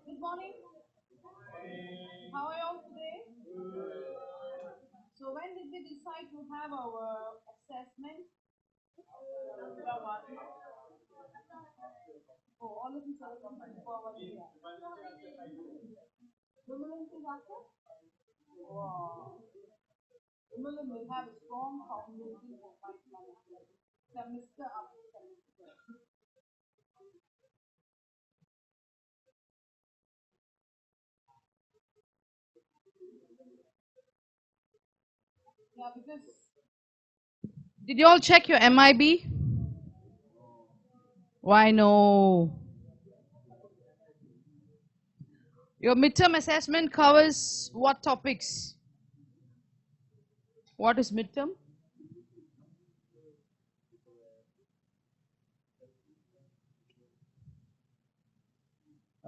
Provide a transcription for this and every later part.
Good morning. How are you all today? So when did we decide to have our assessment? Oh, all of you are looking forward to that. Vimalin is after? Wow. Vimalin will have a strong foundation for fight management. Semester after semester. Yeah, because did you all check your MIB? Why no? Your midterm assessment covers what topics? What is midterm?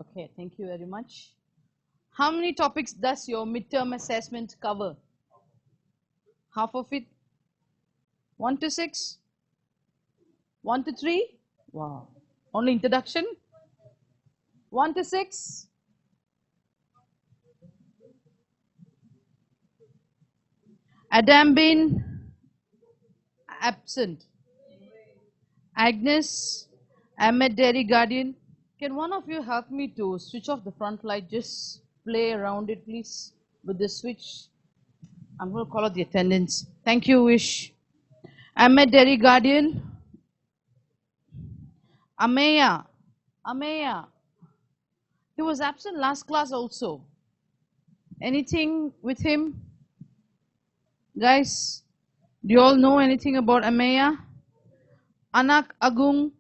Okay, thank you very much. How many topics does your midterm assessment cover? Half of it? 1 to 6? 1 to 3? Wow. Only introduction? 1 to 6? Adam been absent. Agnes, Ahmed Dairy Guardian. Can one of you help me to switch off the front light? Just play around it, please, with the switch. I'm going to call out the attendance. Thank you, Wish. Ahmed Dairy Guardian. Ameya. Ameya. He was absent last class also. Anything with him? Guys, do you all know anything about Ameya? Anak Agung.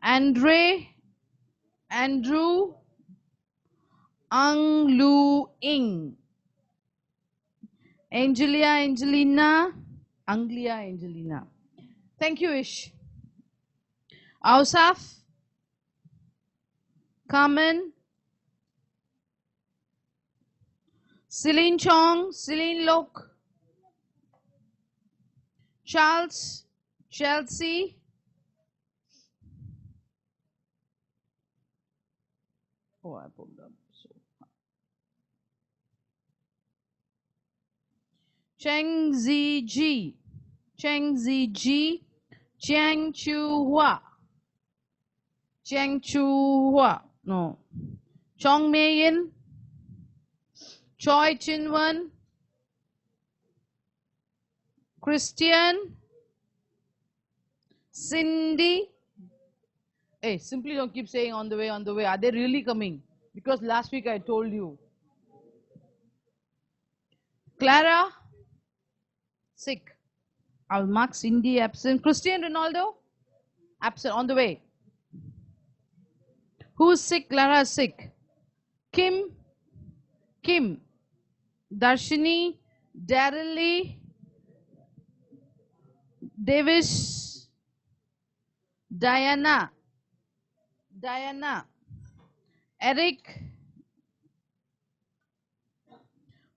Andrew, Ang Lu Ing, Angelina, Angelina. Thank you, Ish. Ausaf, Carmen, Celine Chong, Celine Lok, Charles, Chelsea, oh, I pulled up. Cheng Ziji, Chiang Chu Hua, no. Chong Mei Yin, Choi Chin Wan, Christian, Cindy, Hey, simply don't keep saying on the way, on the way. Are they really coming? Because last week I told you. Clara, sick. I'll mark Cindy absent. Cristiano Ronaldo, absent, on the way. Who's sick? Clara is sick. Kim, Kim. Darshini, Daryl Lee, Davis, Diana, Eric,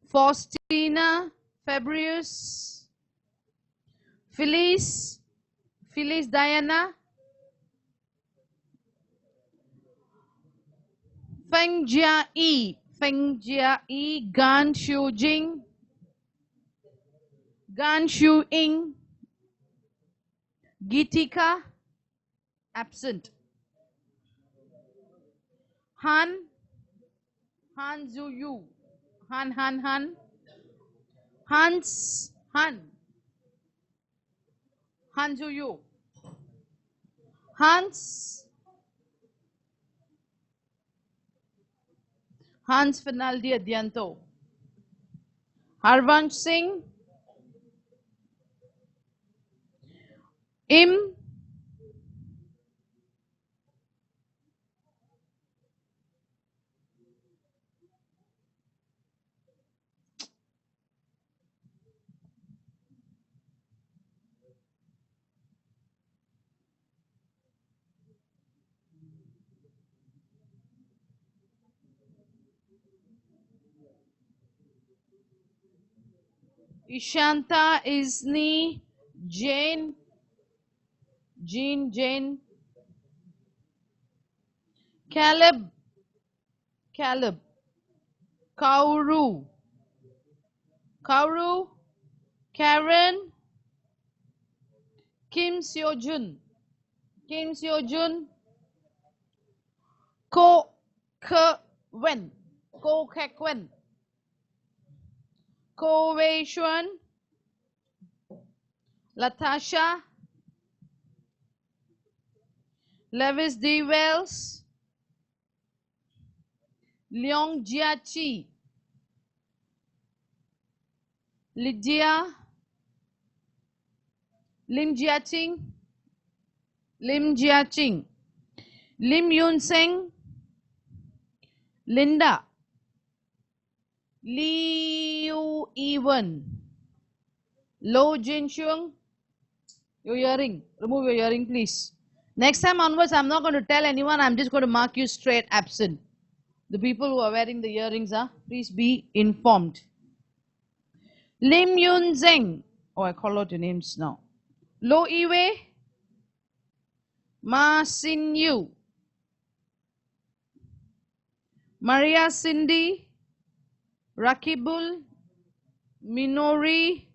Faustina, Fabrius, Phyllis, Diana, Feng Jia Yi, Gan Shu Jing, Gan Shu Ying, Gitika, absent. Han Zhu Yu, Han, Hans, Han Zhu Yu, Hans Finaldi Adianto, Harvansh Singh, Im, Ishanta, Isni, Jane, Caleb, Kauru, Karen, Kim Seo Jun, Ko Kwen, Ko Wei Xuan, Latasha, Levis D. Wells, Leong Jiachi, Lydia, Lim Jiaching, Lim Yun Seng, Linda, Liu Ewan, Lo Jin Chung. Your earring, remove your earring, please. Next time onwards, I'm not going to tell anyone, I'm just going to mark you straight absent. The people who are wearing the earrings, please be informed. Lim Yun Zeng. Oh, I call out your names now. Lo Iwei, Ma Sin Yu, Maria Cindy, Rakibul, Minori,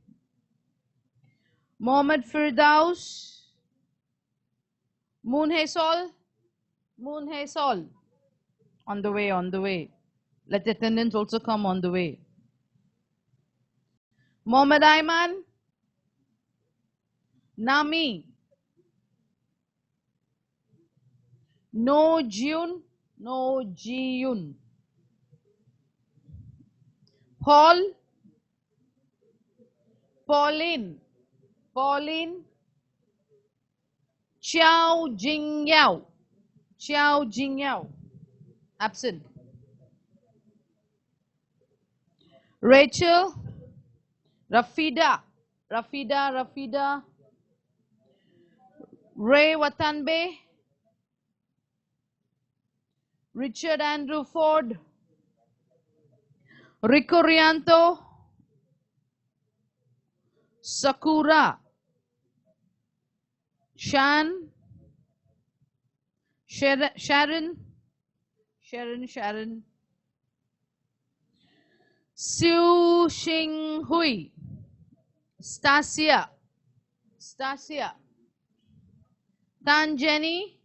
Mohammed Firdaus, Moon Haysol, on the way. Let the attendants also come on the way. Mohammed Ayman, Nami, No Jiyun, Paul, Pauline, Chiao Jingyao, absent. Rachel, Rafida, Ray Watanbe, Richard Andrew Ford, Rico Rianto, Sakura, Sharon, Siu Xing Hui, Stasia, Tan Jenny,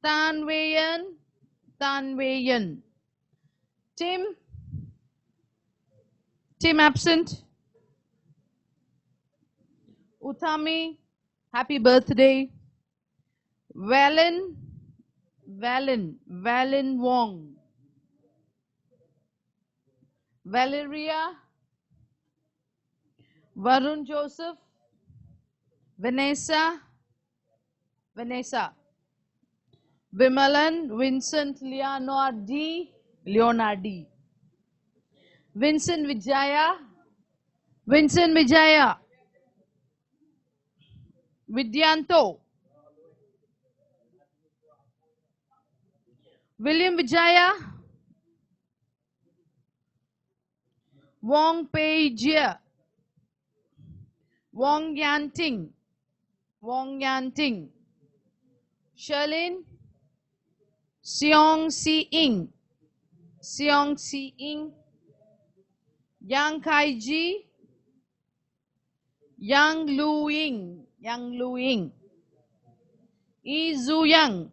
Tan Wei Yan, Tim absent, Utami, Happy birthday. Valen Wong. Valeria, Varun Joseph, Vanessa, Vimalan, Vincent Leonardi, Vincent Vijaya, Vidyanto, William Vijaya, Wong Pei Jia, Wong Yanting, Sherlyn, Seong Si Ing, Yang Kai Ji, Yang Lu Ying, Yi Zhu Yang,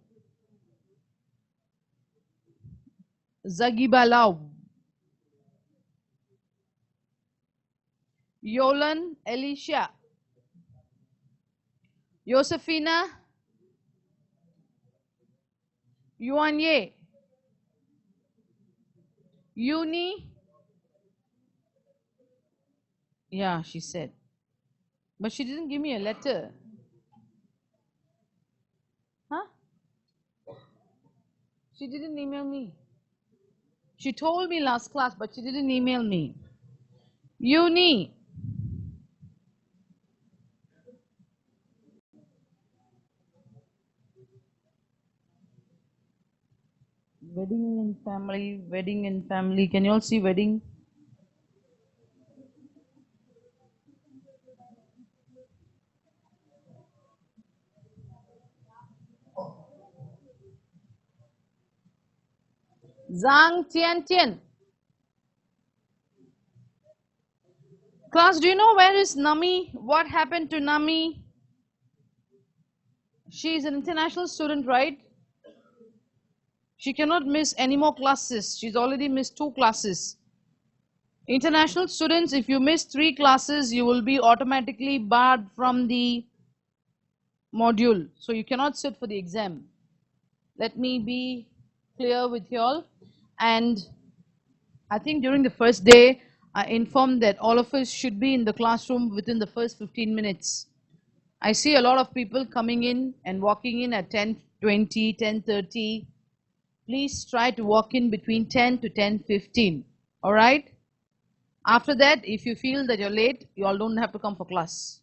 Zagiba Lau, Yolan Elisha, Josefina, Yuan Ye, Uni, yeah, she said. But she didn't give me a letter. Huh? She didn't email me. She told me last class, but she didn't email me. Uni. Wedding in family. Can you all see wedding? Zhang Tian. Class, do you know where is Nami? What happened to Nami? She is an international student, right? She cannot miss any more classes. She's already missed 2 classes. International students, if you miss 3 classes, you will be automatically barred from the module. So you cannot sit for the exam. Let me be clear with you all. And I think during the first day, I informed that all of us should be in the classroom within the first 15 minutes. I see a lot of people coming in and walking in at 10:20, 10:30. Please try to walk in between 10 to 10:15. All right? After that, if you feel that you're late, you all don't have to come for class.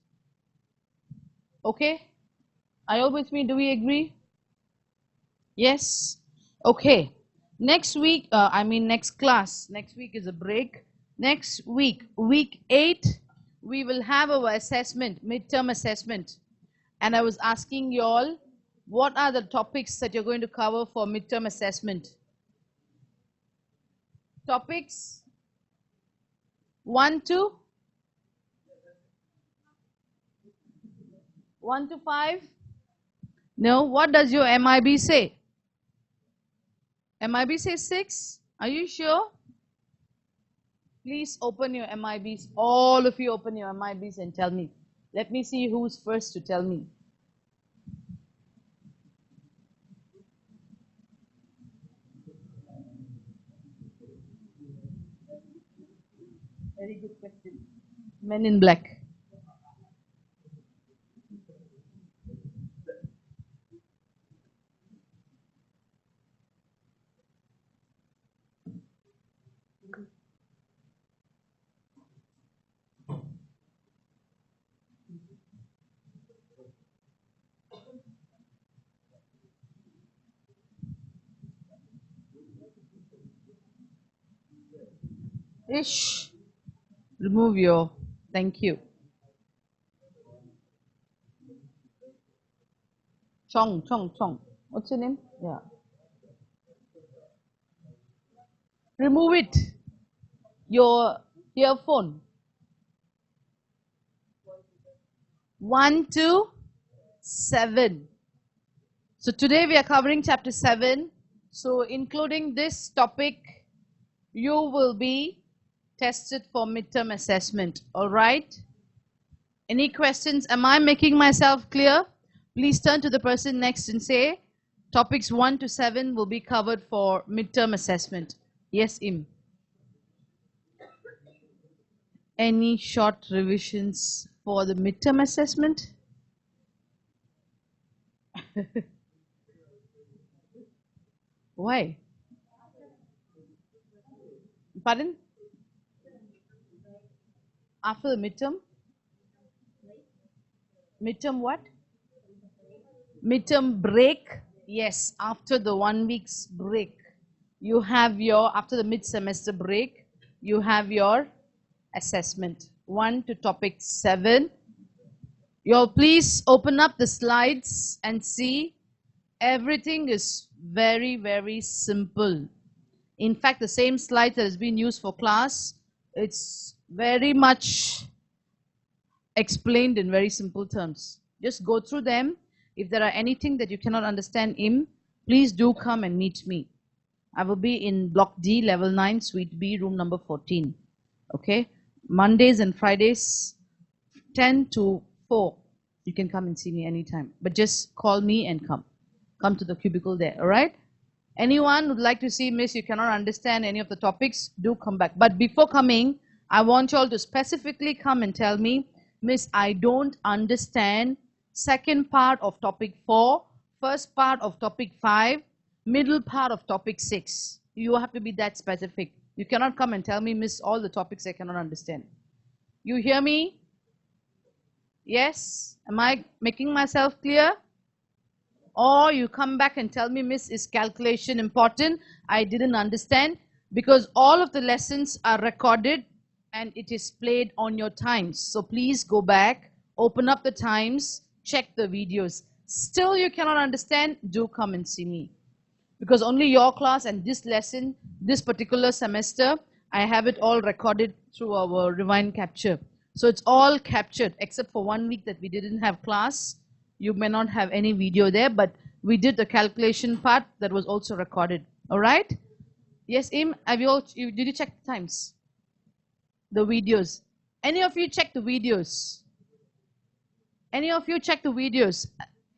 Okay? Are you all with me? Do we agree? Yes? Okay. Next week, next class. Next week is a break. Next week, week 8, we will have our assessment, midterm assessment. And I was asking you all, what are the topics that you're going to cover for midterm assessment? Topics 1 to 5? No, what does your MIB say? MIB says 6? Are you sure? Please open your MIBs. All of you open your MIBs and tell me. Let me see who's first to tell me. Very good question. Men in black. Ish. Remove your. Thank you. Chong. What's your name? Yeah. Remove it. Your earphone. 1 to 7. So today we are covering chapter 7. So including this topic, you will be tested for midterm assessment. All right? Any questions? Am I making myself clear? Please turn to the person next and say, topics 1 to 7 will be covered for midterm assessment. Yes, Im. Any short revisions for the midterm assessment? Why? Pardon? After the midterm? Midterm what? Midterm break? Yes, after the 1 week's break. You have your, after the mid-semester break, you have your assessment. 1 to topic 7. You all please open up the slides and see. Everything is very, very simple. In fact, the same slide that has been used for class, it's very much explained in very simple terms. Just go through them. If there are anything that you cannot understand please do come and meet me. I will be in Block D, Level 9, Suite B, room number 14. Okay? Mondays and Fridays, 10 to 4. You can come and see me anytime. But just call me and come. Come to the cubicle there, all right? Anyone would like to see, Miss, you cannot understand any of the topics, do come back. But before coming, I want you all to specifically come and tell me, Miss, I don't understand second part of topic 4, first part of topic 5, middle part of topic 6. You have to be that specific. You cannot come and tell me, Miss, all the topics I cannot understand. You hear me? Yes? Am I making myself clear? Or you come back and tell me, Miss, is calculation important? I didn't understand. Because all of the lessons are recorded and it is played on your times. So please go back, open up the times, check the videos. Still you cannot understand, do come and see me. Because only your class and this lesson, this particular semester, I have it all recorded through our Rewind Capture. So it's all captured, except for 1 week that we didn't have class. You may not have any video there, but we did the calculation part that was also recorded. All right? Yes, Im, did you check the times? The videos. Any of you check the videos? Any of you check the videos?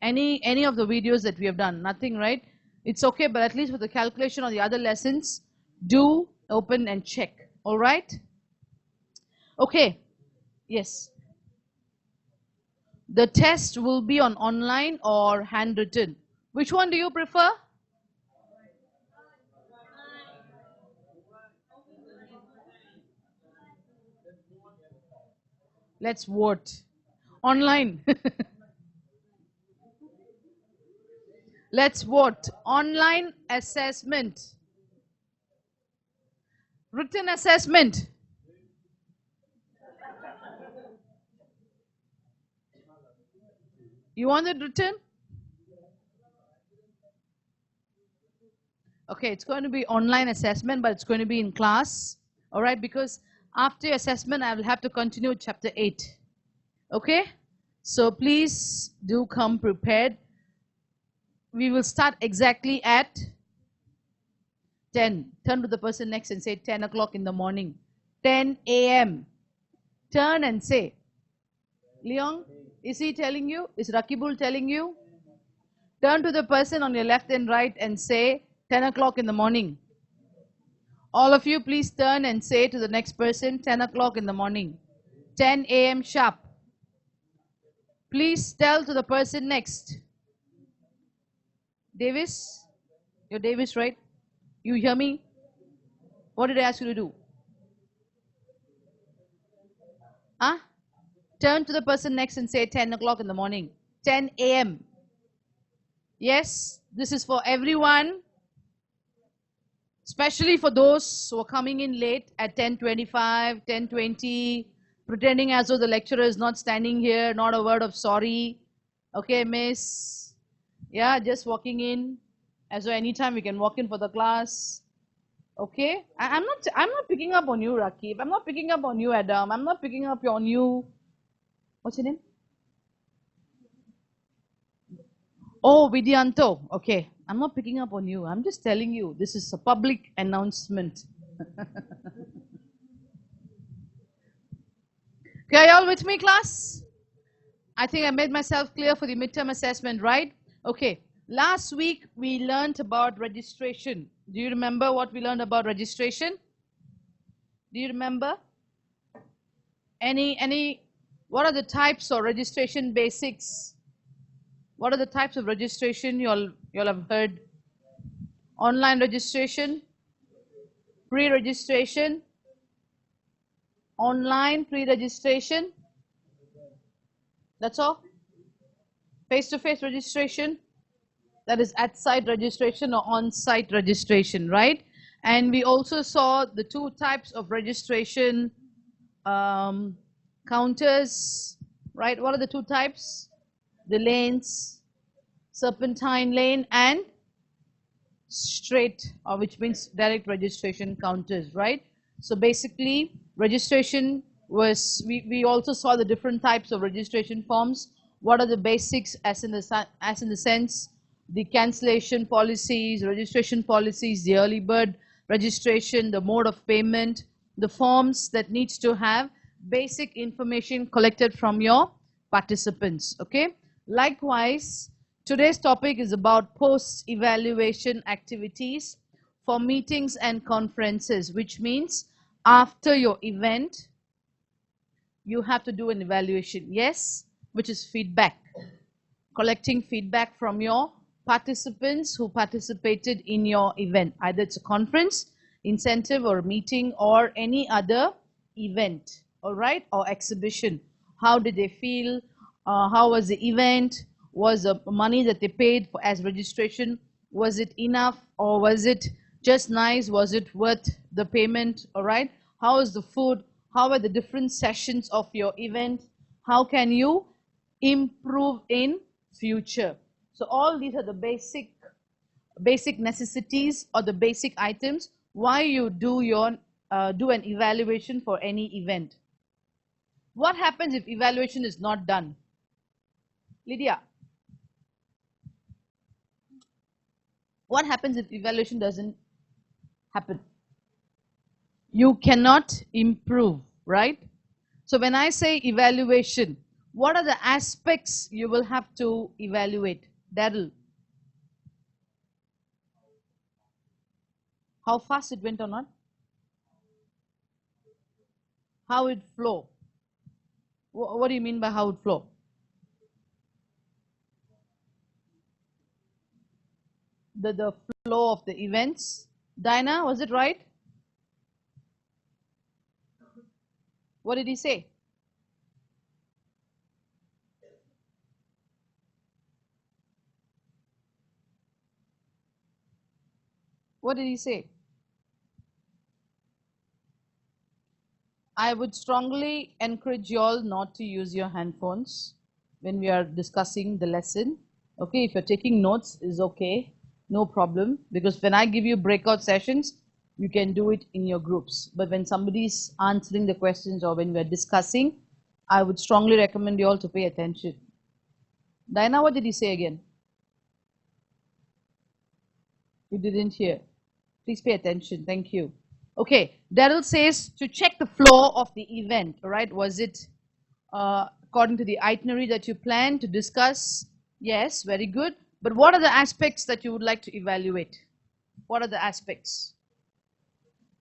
Any of the videos that we have done? Nothing, right? It's okay, but at least with the calculation on the other lessons, do open and check. All right? Okay. Yes. The test will be on online or handwritten. Which one do you prefer? Let's vote. Online. Let's vote. Online assessment. Written assessment. You want it written? Okay, it's going to be online assessment, but it's going to be in class. All right, because after assessment, I will have to continue chapter 8. Okay? So please do come prepared. We will start exactly at 10. Turn to the person next and say 10 o'clock in the morning. 10 a.m. Turn and say. Leon, is he telling you? Is Rakibul telling you? Turn to the person on your left and right and say 10 o'clock in the morning. All of you, please turn and say to the next person 10 o'clock in the morning. 10 a.m. sharp. Please tell to the person next. Davis? You're Davis, right? You hear me? What did I ask you to do? Huh? Turn to the person next and say 10 o'clock in the morning. 10 a.m. Yes, this is for everyone. Especially for those who are coming in late at 10:25, 10:20, pretending as though the lecturer is not standing here, not a word of sorry. Okay, miss. Yeah, just walking in. As though anytime we can walk in for the class. Okay? I'm not picking up on you, Rakib. I'm not picking up on you, Adam. I'm not picking up on you. What's your name? Oh, Vidyanto. Okay. I'm not picking up on you. I'm just telling you. This is a public announcement. Okay, are you all with me, class? I think I made myself clear for the midterm assessment, right? Okay. Last week we learned about registration. Do you remember what we learned about registration? Do you remember? What are the types of registration basics? What are the types of registration you'll have heard? Online registration, pre-registration, online pre-registration. That's all. Face-to-face registration, that is at-site registration or on-site registration, right? And we also saw the two types of registration counters, right? What are the two types? The lanes, serpentine lane and straight, which means direct registration counters, right? So basically, registration was, we also saw the different types of registration forms. What are the basics as in the sense, the cancellation policies, registration policies, the early bird registration, the mode of payment, the forms that needs to have basic information collected from your participants, okay? Likewise, today's topic is about post-evaluation activities for meetings and conferences, which means after your event, you have to do an evaluation, yes, which is feedback, collecting feedback from your participants who participated in your event. Either it's a conference, incentive or a meeting or any other event, all right, or exhibition. How did they feel? How was the event? Was the money that they paid for as registration, was it enough or was it just nice? Was it worth the payment? All right. How is the food? How are the different sessions of your event? How can you improve in future? So all these are the basic necessities or the basic items why you do an evaluation for any event. What happens if evaluation is not done? Lydia, what happens if evaluation doesn't happen? You cannot improve, right? So when I say evaluation, what are the aspects you will have to evaluate? Daryl, how fast it went or not? How it flow? What do you mean by how it flow? The flow of the events. Dinah, was it right? What did he say? What did he say? I would strongly encourage you all not to use your handphones when we are discussing the lesson. Okay, if you're taking notes, is okay, no problem. Because when I give you breakout sessions, you can do it in your groups. But when somebody's answering the questions or when we're discussing, I would strongly recommend you all to pay attention. Diana, what did he say again? You didn't hear. Please pay attention. Thank you. Okay, Daryl says to check the flow of the event, all right? Was it according to the itinerary that you planned to discuss? Yes, very good. But what are the aspects that you would like to evaluate? What are the aspects?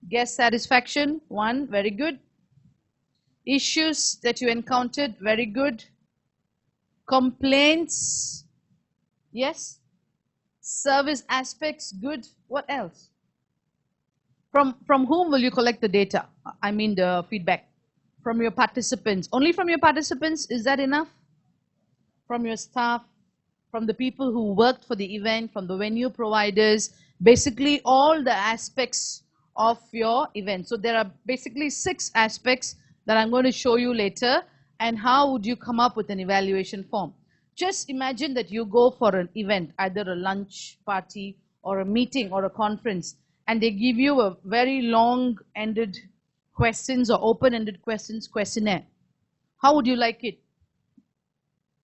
Guest satisfaction, one, very good. Issues that you encountered, very good. Complaints, yes. Service aspects, good. What else? From whom will you collect the data? I mean the feedback. From your participants. Only from your participants, is that enough? From your staff, from the people who worked for the event, from the venue providers, basically all the aspects of your event. So there are basically 6 aspects that I'm going to show you later. And how would you come up with an evaluation form? Just imagine that you go for an event, either a lunch party or a meeting or a conference, and they give you a very long-ended questions or open-ended questions questionnaire. How would you like it?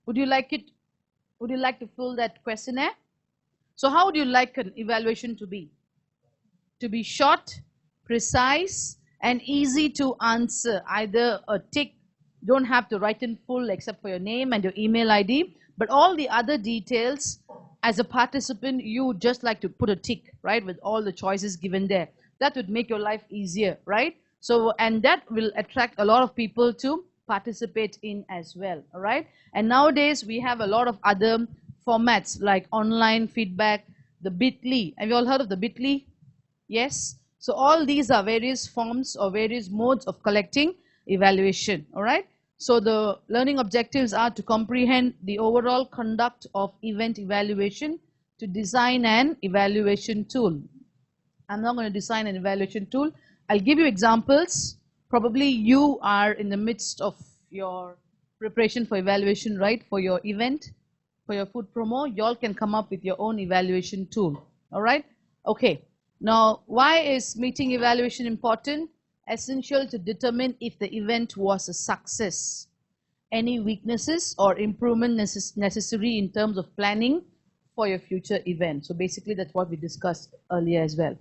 Would you like it? Would you like to fill that questionnaire? So how would you like an evaluation to be? To be short, precise, and easy to answer. Either a tick Don't have to write in full except for your name and your email ID, but all the other details, as a participant, you would just like to put a tick, right, with all the choices given there. That would make your life easier, right? So, and that will attract a lot of people to participate in as well, all right? And nowadays we have a lot of other formats like online feedback, the bit.ly. Have you all heard of the bit.ly? Yes. So all these are various forms or various modes of collecting evaluation. All right. So the learning objectives are to comprehend the overall conduct of event evaluation, to design an evaluation tool. I'm not going to design an evaluation tool. I'll give you examples. Probably you are in the midst of your preparation for evaluation, right? For your event, for your food promo, you all can come up with your own evaluation tool. All right? Okay. Now, why is meeting evaluation important? Essential to determine if the event was a success. Any weaknesses or improvement necessary in terms of planning for your future event. So basically that's what we discussed earlier as well.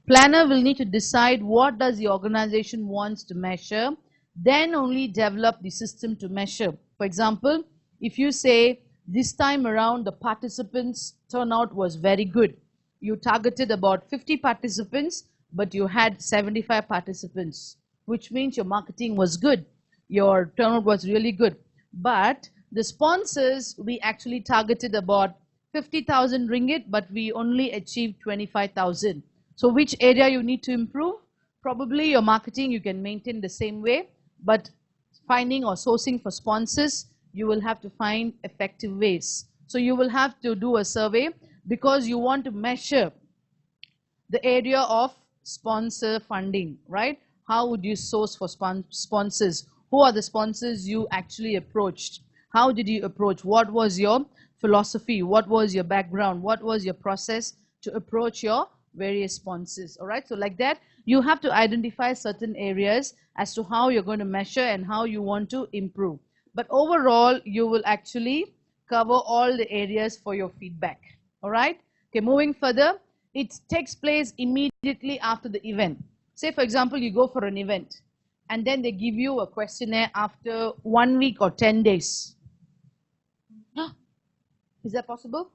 Planner will need to decide what does the organization wants to measure, then only develop the system to measure. For example, if you say this time around the participants turnout was very good, you targeted about 50 participants, but you had 75 participants, which means your marketing was good, your turnout was really good. But the sponsors, we actually targeted about 50,000 ringgit, but we only achieved 25,000. So which area you need to improve? Probably your marketing you can maintain the same way, but finding or sourcing for sponsors, you will have to find effective ways. So you will have to do a survey because you want to measure the area of sponsor funding, right? How would you source for sponsors? Who are the sponsors you actually approached? How did you approach? What was your philosophy? What was your background? What was your process to approach your various sponsors? All right, so like that, you have to identify certain areas as to how you're going to measure and how you want to improve. But overall, you will actually cover all the areas for your feedback. All right, okay, moving further, it takes place immediately after the event. Say, for example, you go for an event and then they give you a questionnaire after 1 week or 10 days. Is that possible?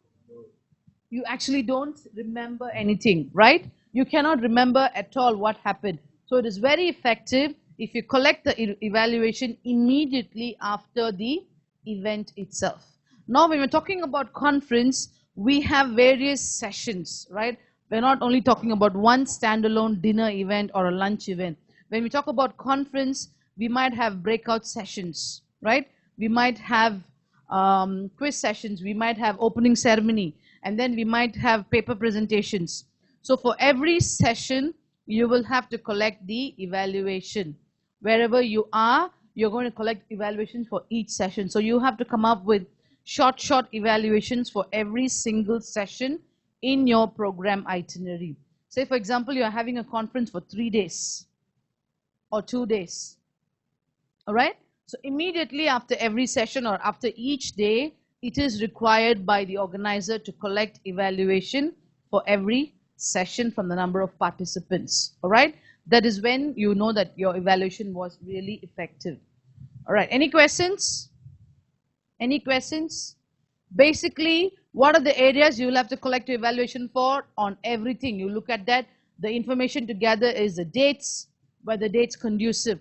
You actually don't remember anything, right? You cannot remember at all what happened. So it is very effective if you collect the evaluation immediately after the event itself. Now, when we're talking about conference, we have various sessions, right? We're not only talking about one standalone dinner event or a lunch event. When we talk about conference, we might have breakout sessions, right? We might have quiz sessions, we might have opening ceremony, and then we might have paper presentations. So for every session, you will have to collect the evaluation. Wherever you are, you're going to collect evaluations for each session. So you have to come up with short evaluations for every single session in your program itinerary. Say, for example, you're having a conference for 3 days or 2 days. All right? So immediately after every session or after each day, it is required by the organizer to collect evaluation for every session from the number of participants. All right? That is when you know that your evaluation was really effective. All right. Any questions? Any questions? Basically, what are the areas you will have to collect your evaluation for? On everything. You look at that. The information to gather is the dates, were the dates conducive?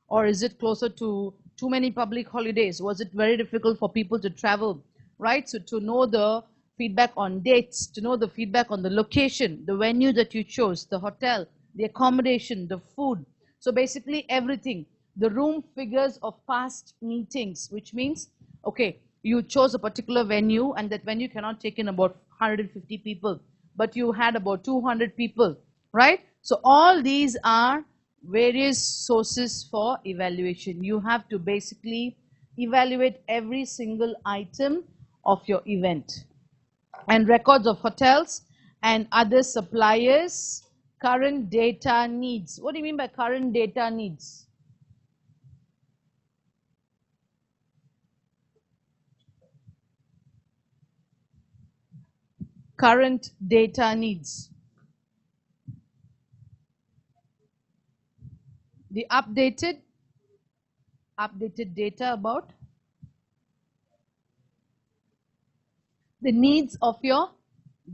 Or is it closer to too many public holidays? Was it very difficult for people to travel? Right? So to know the feedback on dates, to know the feedback on the location, the venue that you chose, the hotel, the accommodation, the food. So basically everything. The room figures of past meetings, which means, okay, you chose a particular venue and that venue cannot take in about 150 people, but you had about 200 people, right? So all these are various sources for evaluation. You have to basically evaluate every single item of your event. And records of hotels and other suppliers, current data needs. What do you mean by current data needs? Current data needs. The updated updated data about the needs of your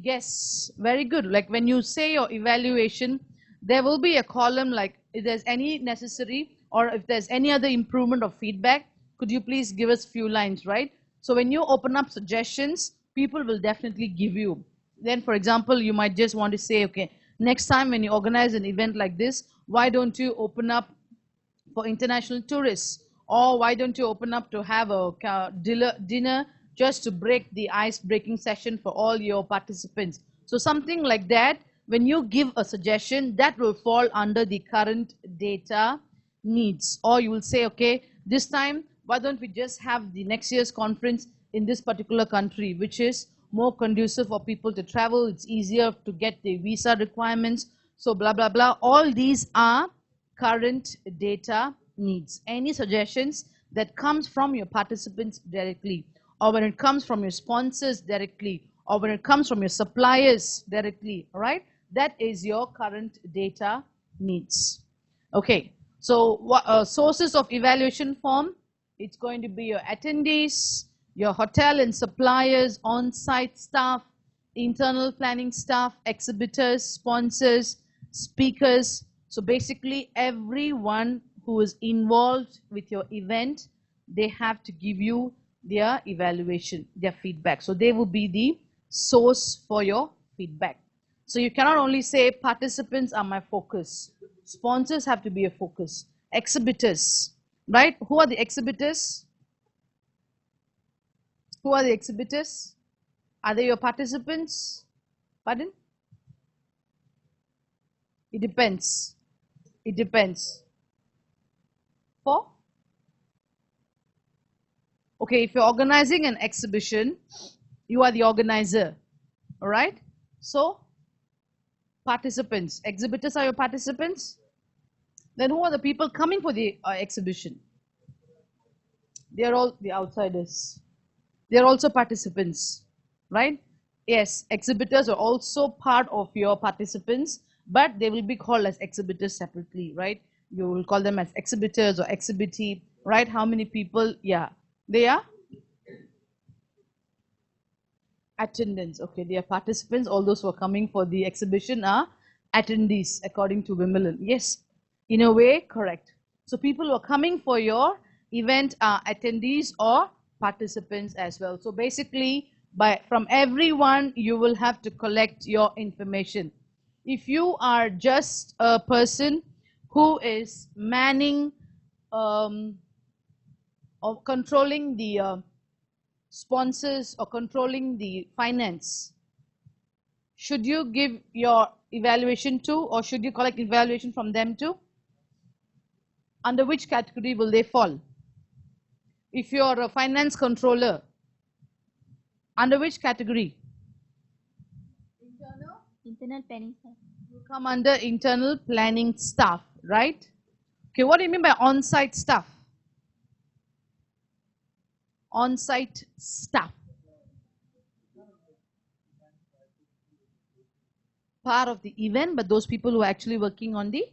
guests. Very good. Like when you say your evaluation, there will be a column like if there's any necessary or if there's any other improvement or feedback, could you please give us few lines, right? So when you open up suggestions, people will definitely give you. Then, for example, you might just want to say, okay, next time when you organize an event like this, why don't you open up for international tourists? Or why don't you open up to have a dinner just to break the ice breaking session for all your participants? So something like that, when you give a suggestion, that will fall under the current data needs. Or you will say, okay, this time, why don't we just have the next year's conference in this particular country, which is more conducive for people to travel, it's easier to get the visa requirements, so blah, blah, blah. All these are current data needs. Any suggestions that comes from your participants directly, or when it comes from your sponsors directly, or when it comes from your suppliers directly, all right? That is your current data needs. Okay, so what sources of evaluation form? It's going to be your attendees, your hotel and suppliers, on-site staff, internal planning staff, exhibitors, sponsors, speakers. So basically everyone who is involved with your event, they have to give you their evaluation, their feedback. So they will be the source for your feedback. So you cannot only say participants are my focus. Sponsors have to be a focus. Exhibitors, right? Who are the exhibitors? Who are the exhibitors? Are they your participants? Pardon? It depends. It depends. For? Okay, if you're organizing an exhibition, you are the organizer. All right? So, participants. Exhibitors are your participants. Then who are the people coming for the exhibition? They are all the outsiders. They are also participants, right? Yes, exhibitors are also part of your participants, but they will be called as exhibitors separately, right? You will call them as exhibitors or exhibitee, right? How many people? Yeah, they are attendants. Okay, they are participants. All those who are coming for the exhibition are attendees, according to Wimbledon. Yes, in a way, correct. So people who are coming for your event are attendees or participants as well. So basically, from everyone, you will have to collect your information. If you are just a person who is manning or controlling the sponsors or controlling the finance, should you give your evaluation to, or should you collect evaluation from them too? Under which category will they fall? If you're a finance controller, under which category? Internal planning staff. You come under internal planning staff, right? Okay, what do you mean by on-site staff? On-site staff. Part of the event, but those people who are actually working on the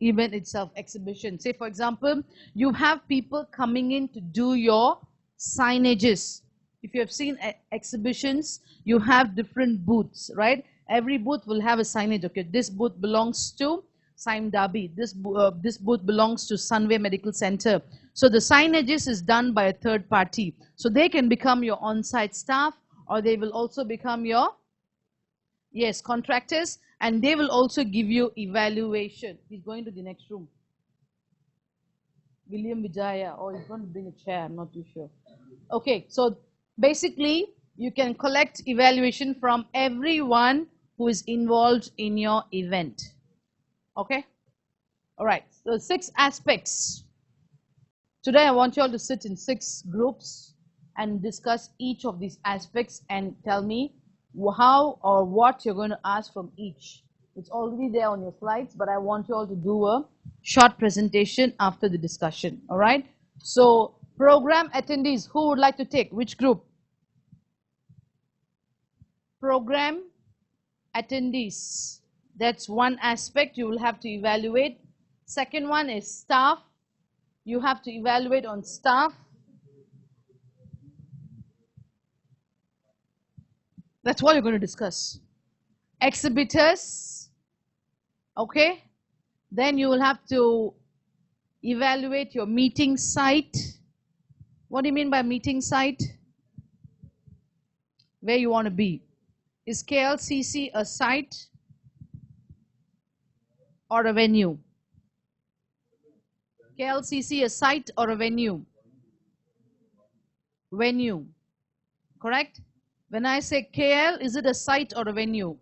event itself, exhibition. Say, for example, you have people coming in to do your signages. If you have seen exhibitions, you have different booths, right? Every booth will have a signage. Okay, this booth belongs to Sime Darby. This booth belongs to Sunway Medical Center. So the signages is done by a third party. So they can become your on-site staff, or they will also become your, yes, contractors, and they will also give you evaluation. He's going to the next room. William Vijaya, or he's going to bring a chair, I'm not too sure. Okay, so basically, you can collect evaluation from everyone who is involved in your event. Okay? All right, so 6 aspects. Today, I want you all to sit in 6 groups and discuss each of these aspects and tell me how or what you're going to ask from each. It's already there on your slides, but I want you all to do a short presentation after the discussion. All right? So, program attendees, who would like to take? Which group? Program attendees. That's one aspect you will have to evaluate. Second one is staff. You have to evaluate on staff. That's what you're going to discuss. Exhibitors. Okay. Then you will have to evaluate your meeting site. What do you mean by meeting site? Where you want to be. Is KLCC a site or a venue? KLCC a site or a venue? Venue. Correct? When I say KL, is it a site or a venue?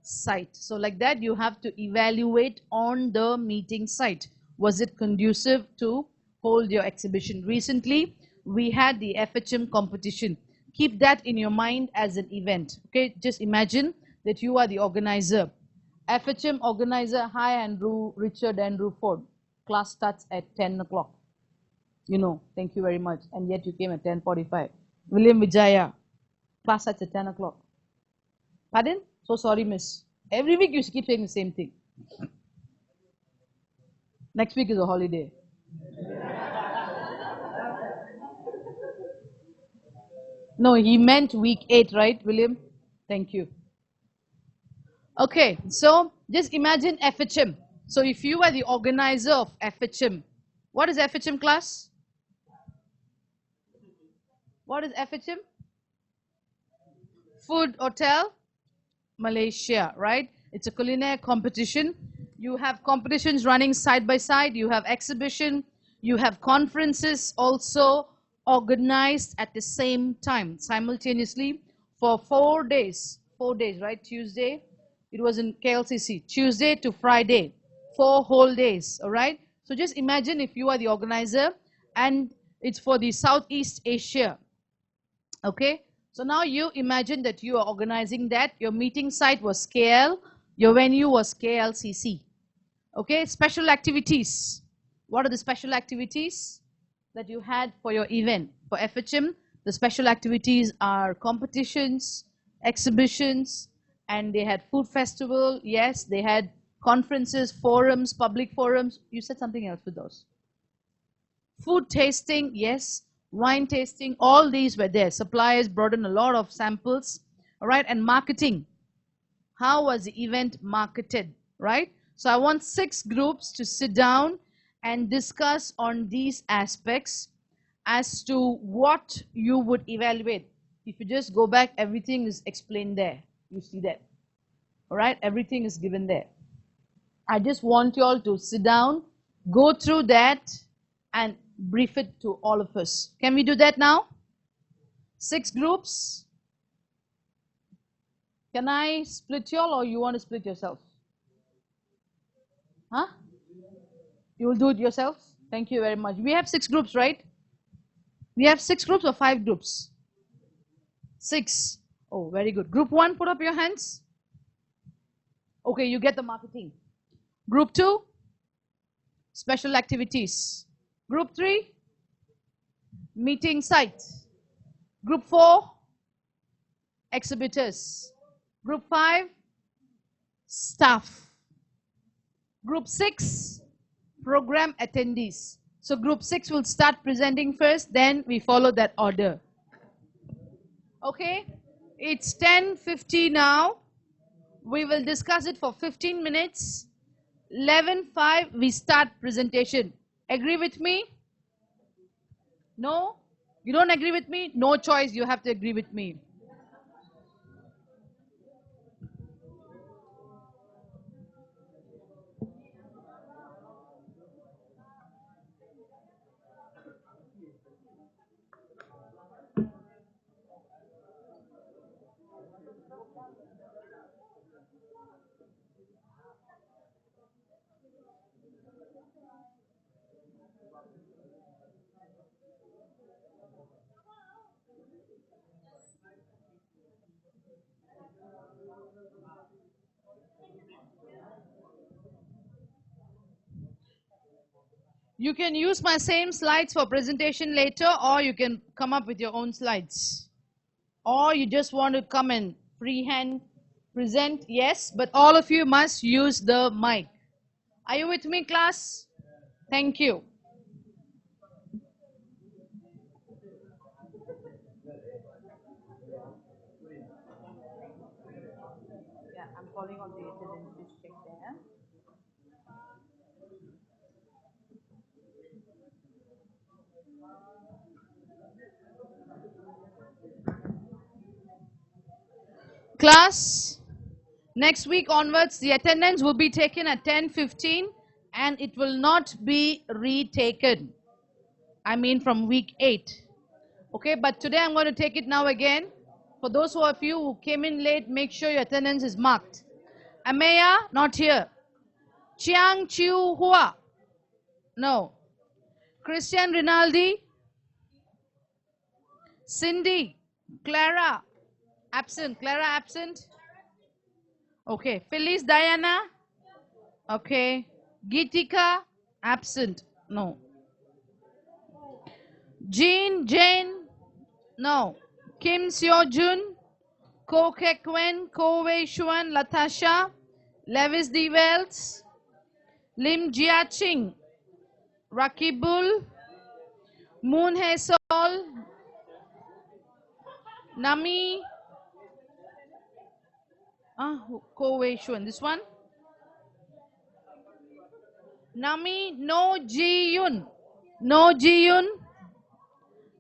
Site. So like that, you have to evaluate on the meeting site. Was it conducive to hold your exhibition? Recently, we had the FHM competition. Keep that in your mind as an event. Okay, just imagine that you are the organizer. FHM organizer, hi Andrew, Richard Andrew Ford. Class starts at 10 o'clock. You know, thank you very much. And yet you came at 10:45. William Vijaya, class starts at 10 o'clock. Pardon? So sorry, miss. Every week you keep saying the same thing. Next week is a holiday. No, he meant week 8, right, William? Thank you. Okay, so just imagine FHM. So if you are the organizer of FHM, what is FHM class? What is FHM? Food Hotel Malaysia, right? It's a culinary competition. You have competitions running side by side. You have exhibition. You have conferences also organized at the same time, simultaneously for 4 days. 4 days, right? Tuesday, it was in KLCC. Tuesday to Friday, 4 whole days, all right? So just imagine if you are the organizer and it's for the Southeast Asia, okay? So now you imagine that you are organizing that. Your meeting site was KL. Your venue was KLCC. Okay, special activities. What are the special activities that you had for your event? For FHM, the special activities are competitions, exhibitions, and they had food festival. Yes, they had conferences, forums, public forums. You said something else with those. Food tasting, yes. Wine tasting, all these were there. Suppliers brought in a lot of samples, all right? And marketing. How was the event marketed, right? So I want 6 groups to sit down and discuss on these aspects as to what you would evaluate. If you just go back, everything is explained there. You see that, all right? Everything is given there. I just want you all to sit down, go through that, and brief it to all of us. Can we do that now? 6 groups. Can I split you all or you want to split yourself? Huh? You will do it yourself? Thank you very much. We have 6 groups, right? We have 6 groups or 5 groups? 6. Oh, very good. Group 1, put up your hands. Okay, you get the marketing. Group 2, special activities. Group 3, meeting site. Group 4, exhibitors. Group 5, staff. Group 6, program attendees. So group 6 will start presenting first, then we follow that order. Okay, it's 10:50 now. We will discuss it for 15 minutes. 11:05 we start presentation. Agree with me? No? You don't agree with me? No choice, you have to agree with me. You can use my same slides for presentation later, or you can come up with your own slides. Or you just want to come and freehand present, yes, but all of you must use the mic. Are you with me, class? Thank you. Yeah, I'm calling on the attendance. Please check there. Class, next week onwards, the attendance will be taken at 10:15 and it will not be retaken. I mean from week 8. Okay, but today I'm going to take it now again. For those of you who came in late, make sure your attendance is marked. Ameya, not here. Chiang Chiu Hua, no. Christian Rinaldi, Cindy, Clara, absent. Clara, absent. Okay. Phyllis Diana, okay. Gitika, absent. No. Jean, Jane, no. Kim Seo Jun, Ko Kekwen, Ko Wei Shuan, Latasha, Levis D. Wells, Lim Jia Ching, Rakibul, Moon Hae Sol, Nami, Ko Wei Shuan, this one. Nami No Ji Yun, No Ji Yun,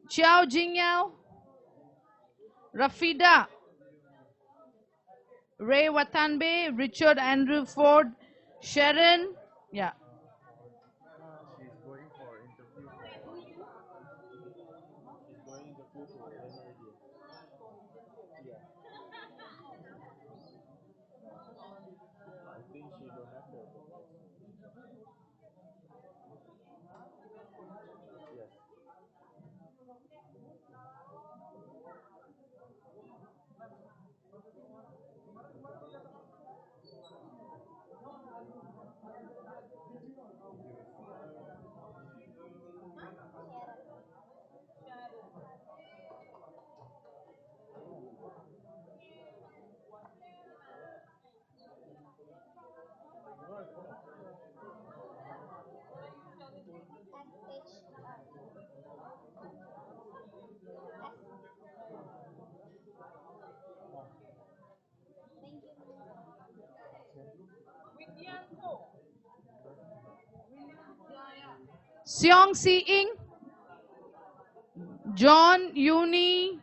Chiao Jing Yao, Rafida, Ray Watanbe, Richard Andrew Ford, Sharon, yeah. She's going for interview for. She's going interview to NID. Yeah. I think she don't have the documents. Yes. Seong Si Ing, John Uni,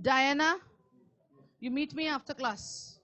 Diana, you meet me after class.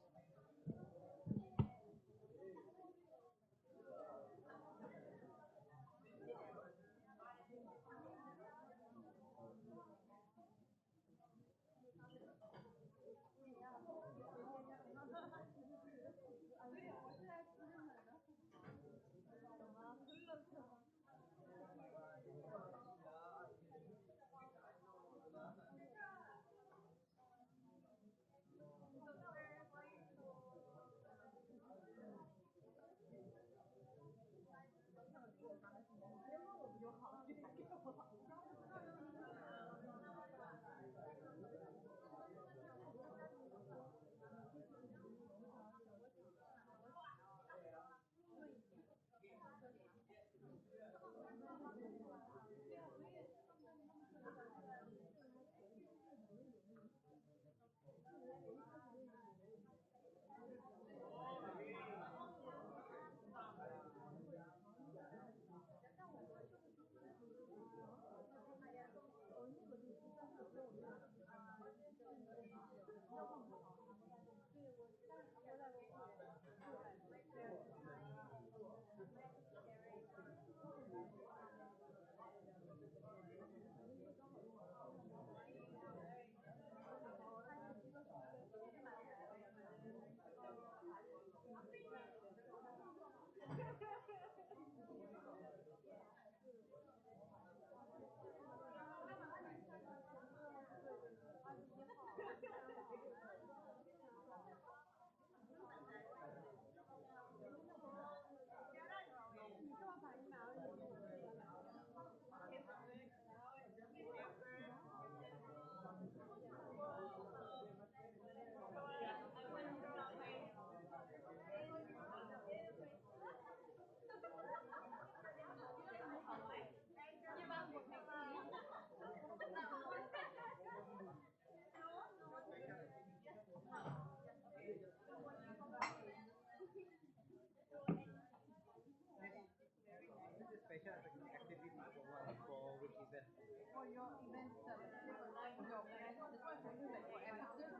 For your events, say for example, your just for example, like for episode,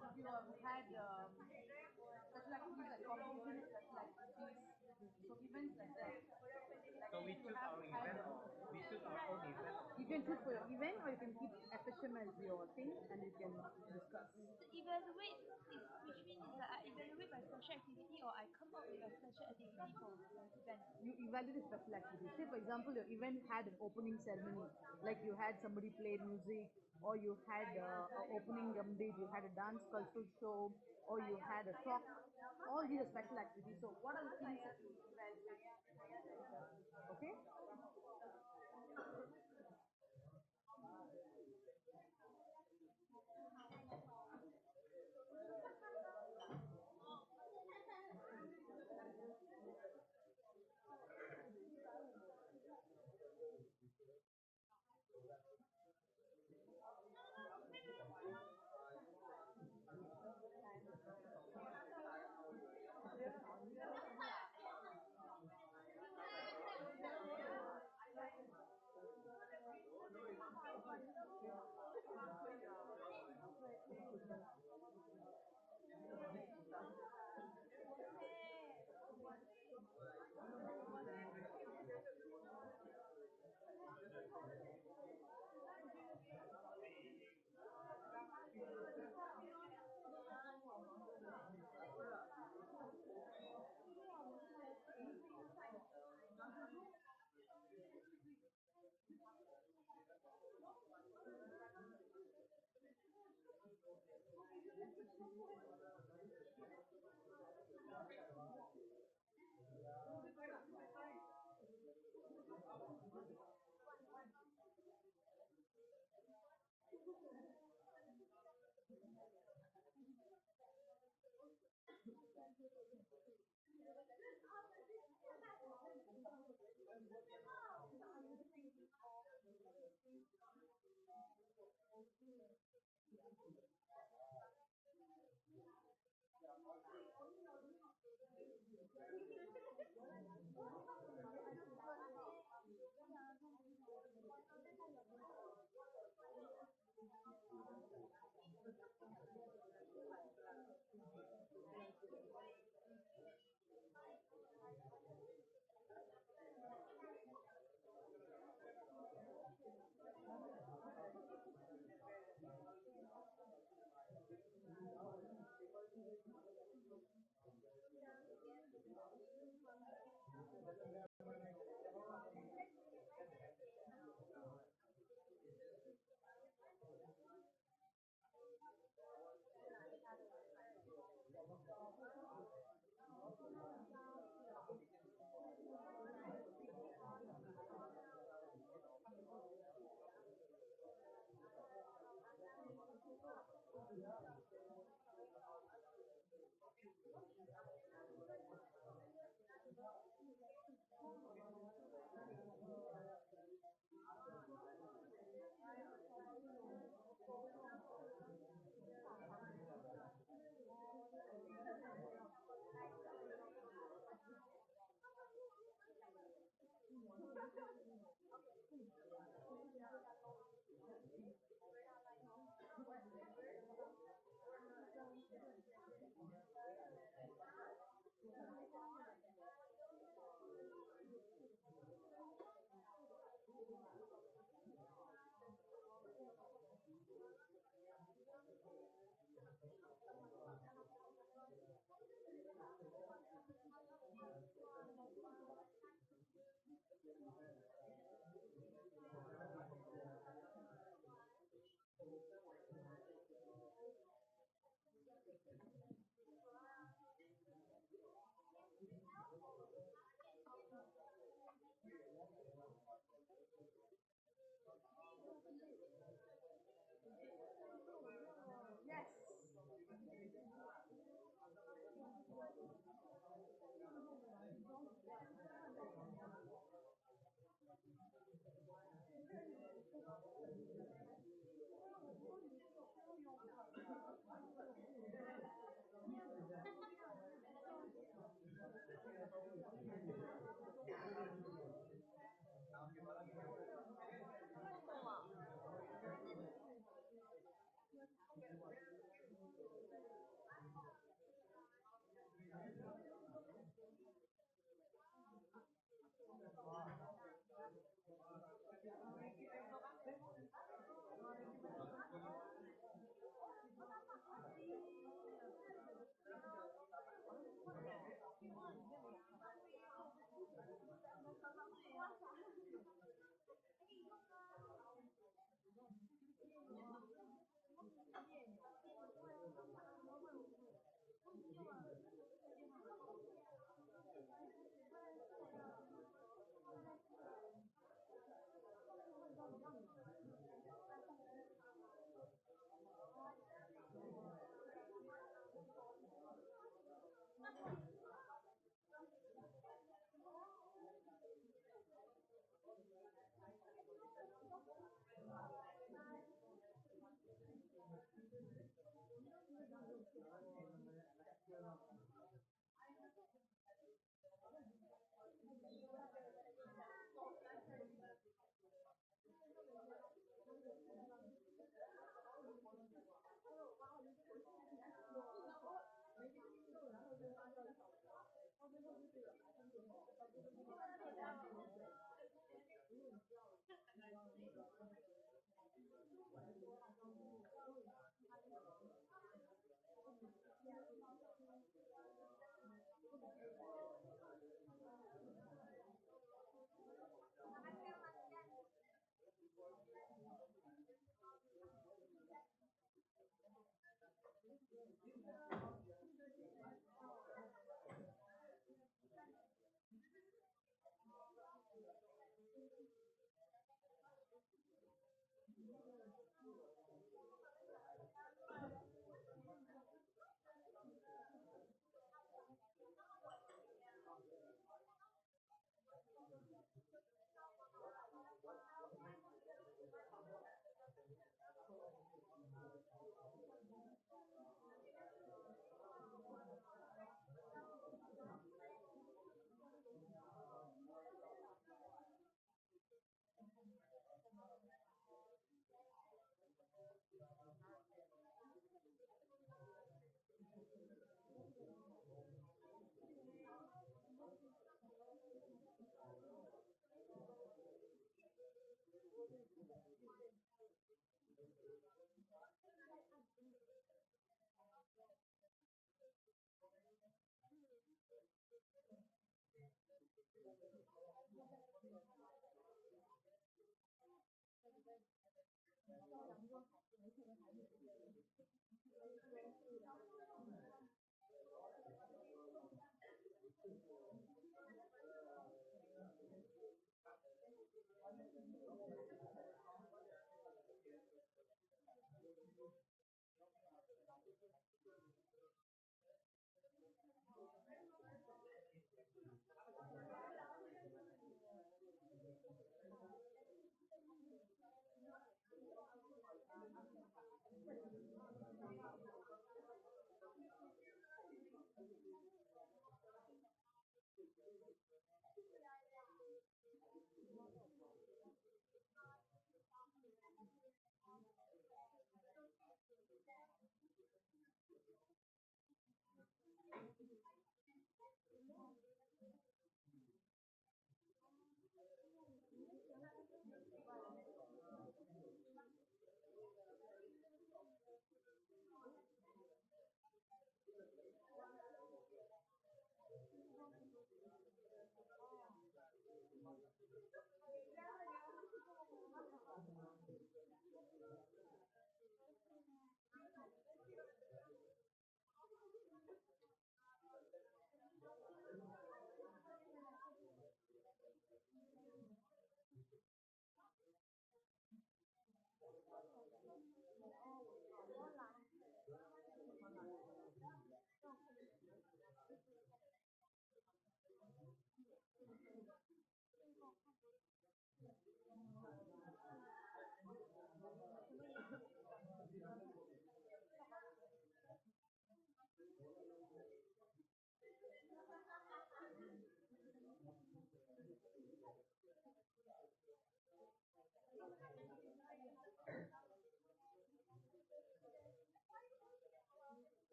if you have had special activities like competition and special activities, so events like that. Like So we if you choose have our had, event or we choose our own event. you can choose for your event or you can keep FHM as your thing and you can discuss. Evaluate is which means is that I evaluate my special activity or I come up with a special activity for the event. You evaluate the special activities. Say, for example, your event had an opening ceremony, like you had somebody play music, or you had a opening day, you had a dance cultural show, or you had a talk. All these are special activities. So, what are the things that you evaluate? Okay.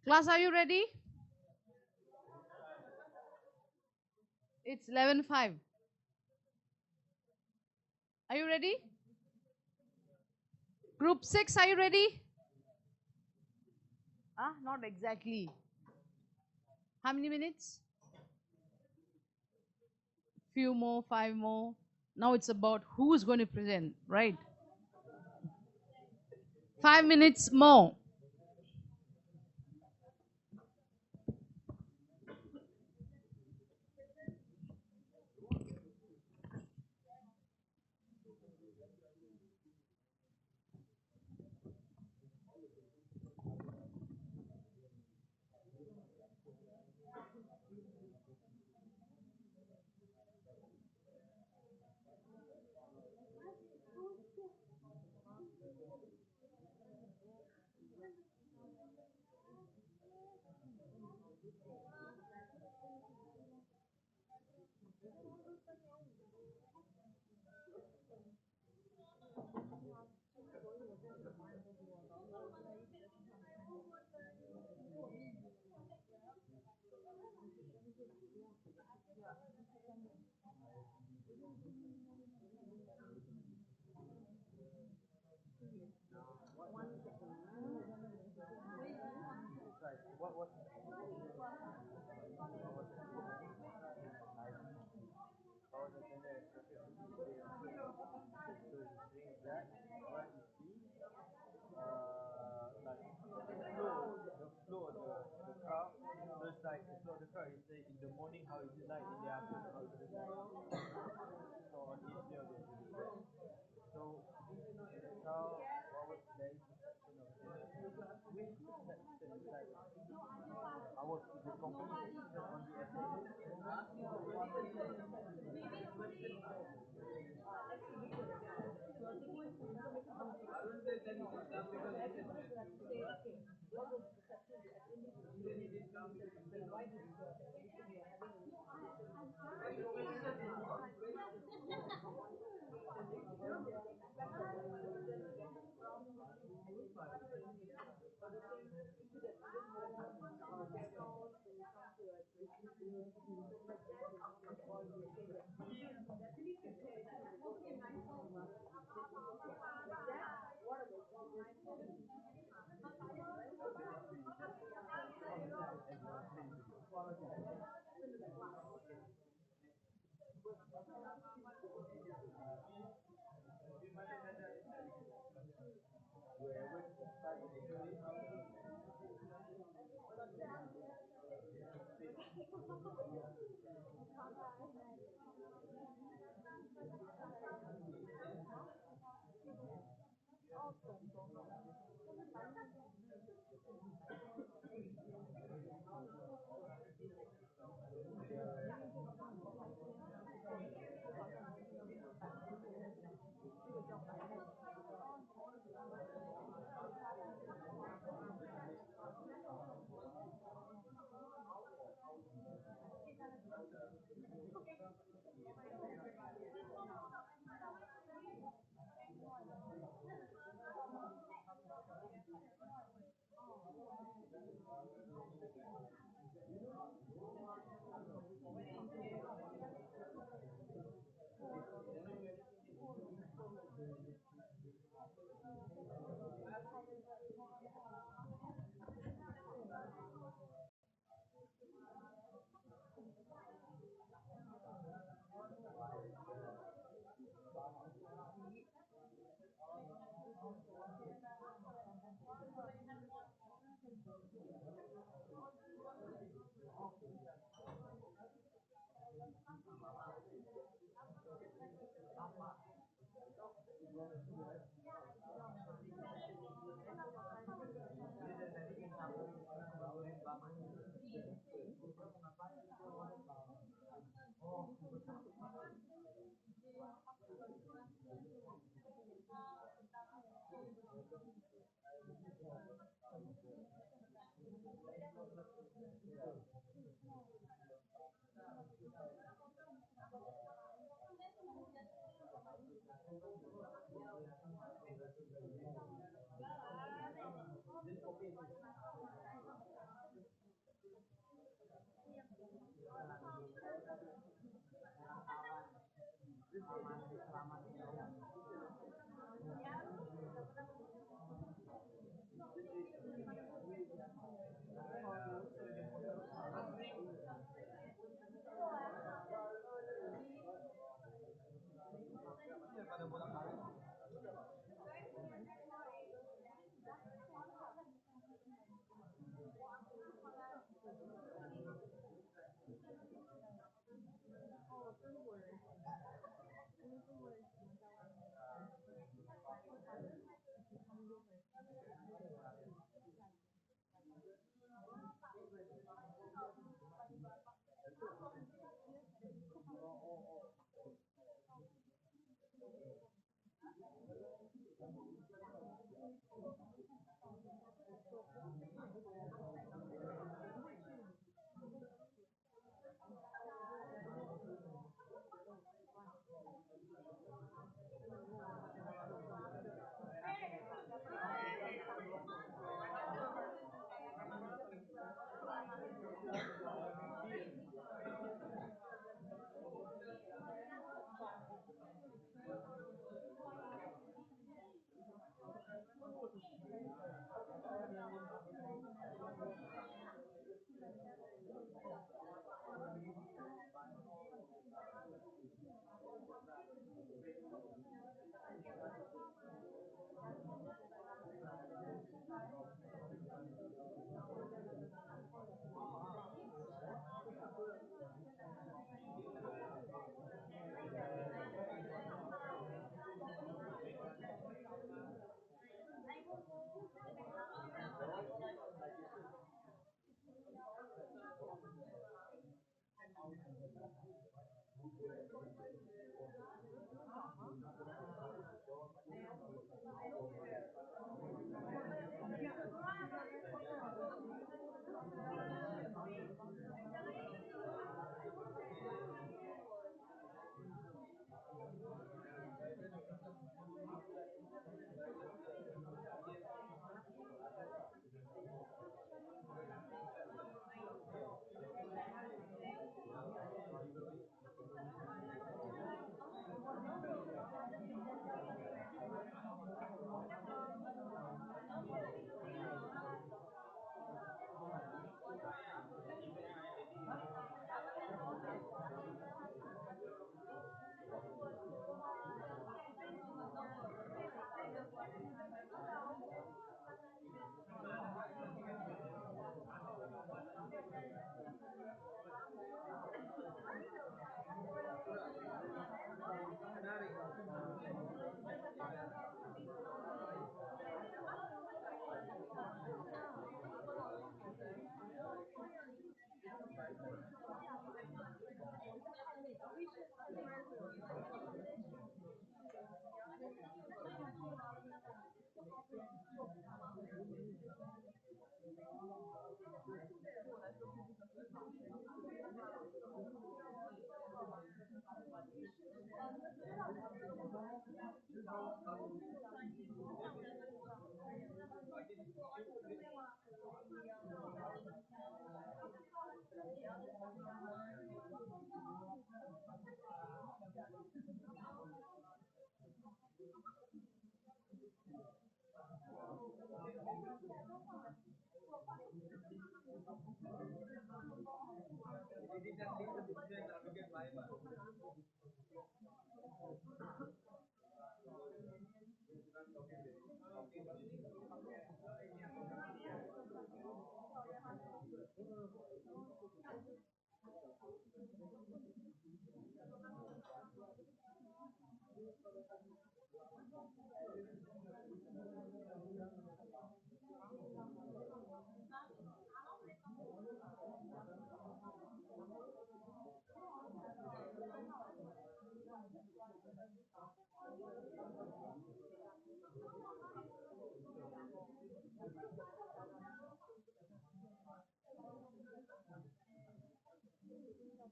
Class, are you ready? It's 11:05. Are you ready? Group 6, are you ready? Ah, not exactly. How many minutes? Few more, 5 more. Now it's about who's going to present, right? 5 minutes more. In the morning, how is it like? In the afternoon, how is it like? So on each day they do that. So that's how our place section of which section is like our the company section on the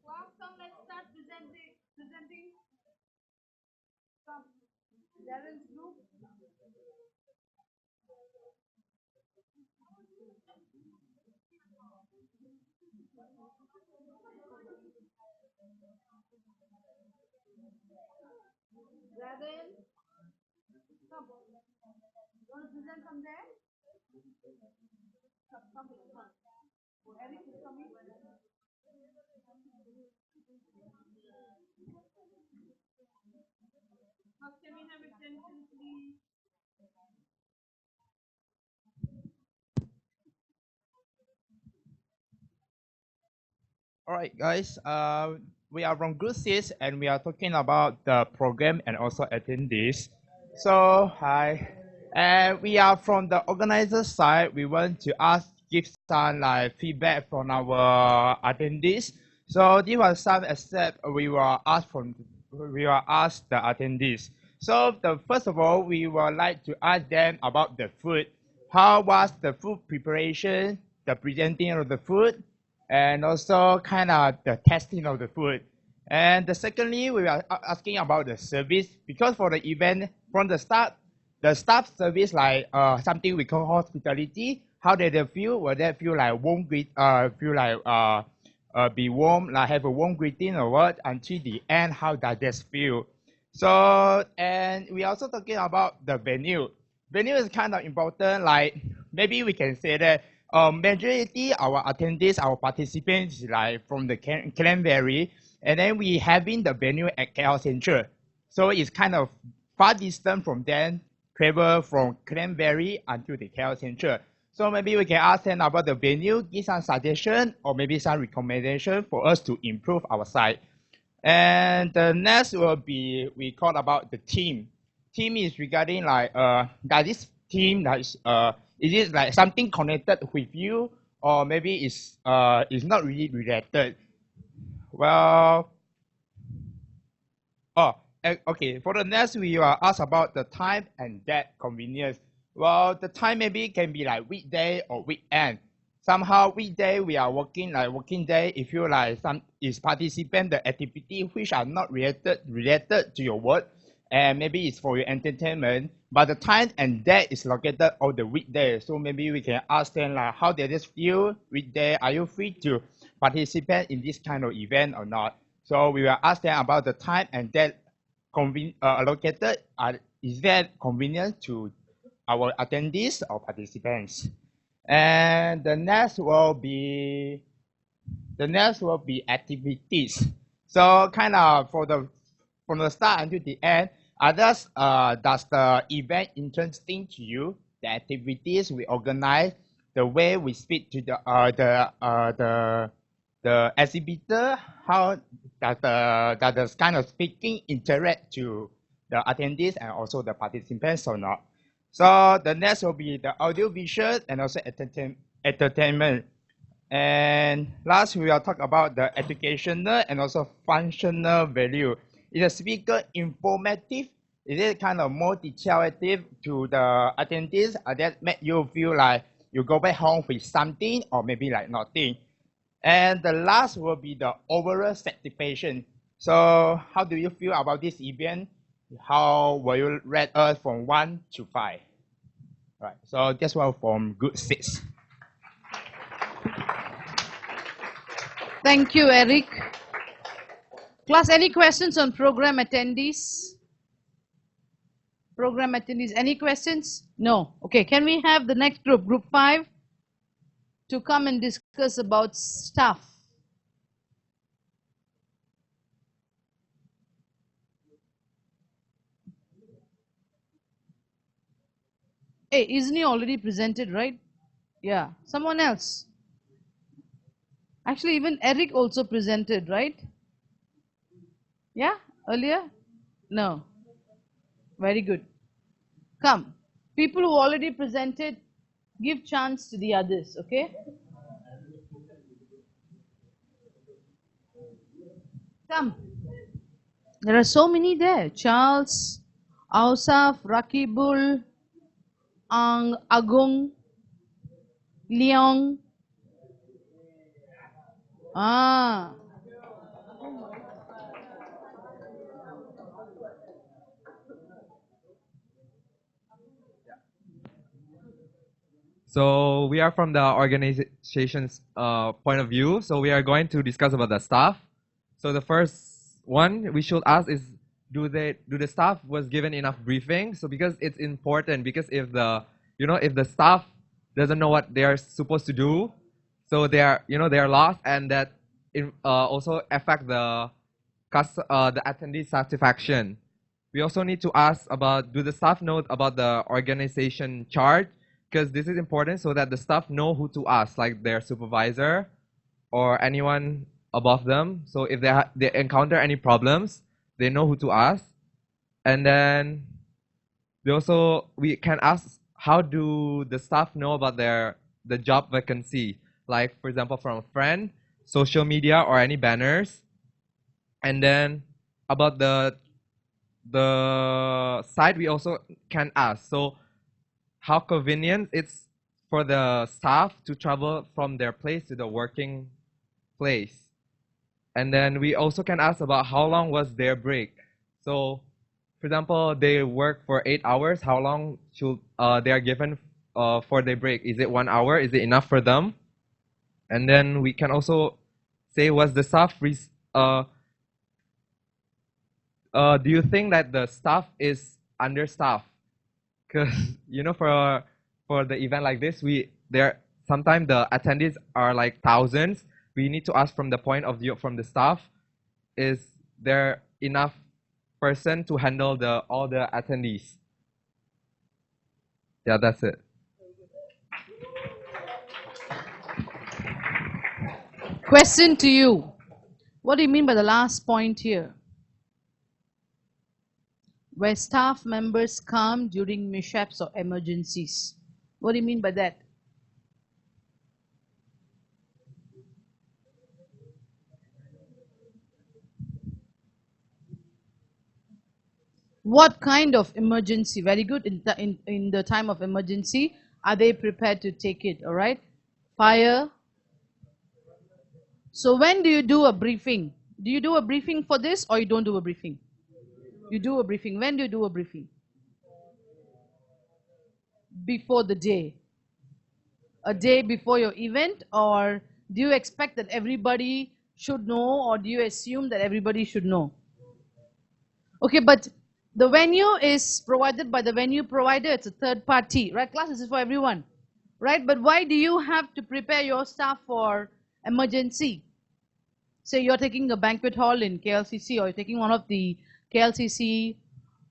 Wow, so let's start presenting from Darren's group. Darren, come. You want to present from there? Come. Eric is coming. How can we have attention, please? All right, guys. We are from Group 6 and we are talking about the program and also attendees. So, hi. And we are from the organizer side. We want to give some like feedback from our attendees. So, these are some except we will ask the attendees. So, first of all, we would like to ask them about the food. How was the food preparation, the presenting of the food, and also kind of the testing of the food. And secondly, we are asking about the service because for the event from the start, the staff service like something we call hospitality. How did they feel? Will they feel like be warm, like have a warm greeting or what? Until the end, how does this feel? So, and we also talking about the venue. Venue is kind of important. Like maybe we can say that majority our attendees, our participants, like from the Cranberry, and then we having the venue at KL Central. So it's kind of far distance from them, travel from Cranberry until the KL Central. So maybe we can ask them about the venue, give some suggestion or maybe some recommendation for us to improve our site. And the next will be we call about the team. Team is regarding like that this team that is it like something connected with you or maybe it's not really related. Well, okay. For the next, we will ask about the time and that convenience. Well, the time maybe can be like weekday or weekend. Somehow weekday we are working like working day. If you like some is participant the activity which are not related to your work, and maybe it's for your entertainment. But the time and that is located on the weekday. So maybe we can ask them like, how did this feel weekday? Are you free to participate in this kind of event or not? So we will ask them about the time and that allocated. Is that convenient to our attendees or participants? And the next will be activities. So kind of for the from the start until the end, does the event interesting to you? The activities we organize, the way we speak to the exhibitor, how does the kind of speaking interact to the attendees and also the participants or not? So the next will be the audio visual and also entertainment. And last, we will talk about the educational and also functional value. Is the speaker informative? Is it kind of more detailed to the attendees? That make you feel like you go back home with something or maybe like nothing? And the last will be the overall satisfaction. So how do you feel about this event? How will you rate us from 1 to 5? Right. So this one from good 6. Thank you, Eric. Class, any questions on program attendees? Program attendees, any questions? No. Okay, can we have the next group, group 5, to come and discuss about staff? Hey, isn't he already presented, right? Yeah, someone else. Actually, even Eric also presented, right? Yeah, earlier? No. Very good. Come. People who already presented, give chance to the others, okay? Come. There are so many there. Charles, Ausaf, Rakibul, Ang, Agung, Leong. Ah. So we are from the organization's point of view. So we are going to discuss about the staff. So the first one we should ask is, do the staff was given enough briefing? So because it's important, because if if the staff doesn't know what they are supposed to do, so they are lost, and that also affect the attendee satisfaction. We also need to ask about, do the staff know about the organization chart? Because this is important so that the staff know who to ask, like their supervisor or anyone above them. So if they encounter any problems, they know who to ask. And then we can ask, how do the staff know about the job vacancy? Like for example, from a friend, social media, or any banners. And then about the site, we also can ask, so how convenient it's for the staff to travel from their place to the working place. And then we also can ask about how long was their break. So for example, they work for 8 hours, how long should they are given for their break? Is it 1 hour? Is it enough for them? And then we can also say, was the staff do you think that the staff is understaffed? Because for the event like this, there sometimes the attendees are like thousands. We need to ask from the point of view from the staff: is there enough person to handle all the attendees? Yeah, that's it. Question to you. What do you mean by the last point here? Where staff members come during mishaps or emergencies. What do you mean by that? What kind of emergency? Very good. In the time of emergency, are they prepared to take it? All right. Fire. So when do you do a briefing? Do you do a briefing for this or you don't do a briefing? You do a briefing. When do you do a briefing? Before the day. A day before your event, or do you expect that everybody should know, or do you assume that everybody should know? Okay, but the venue is provided by the venue provider. It's a third party, right? Class, this is for everyone, right? But why do you have to prepare your staff for emergency? Say you're taking a banquet hall in KLCC, or you're taking one of the KLCC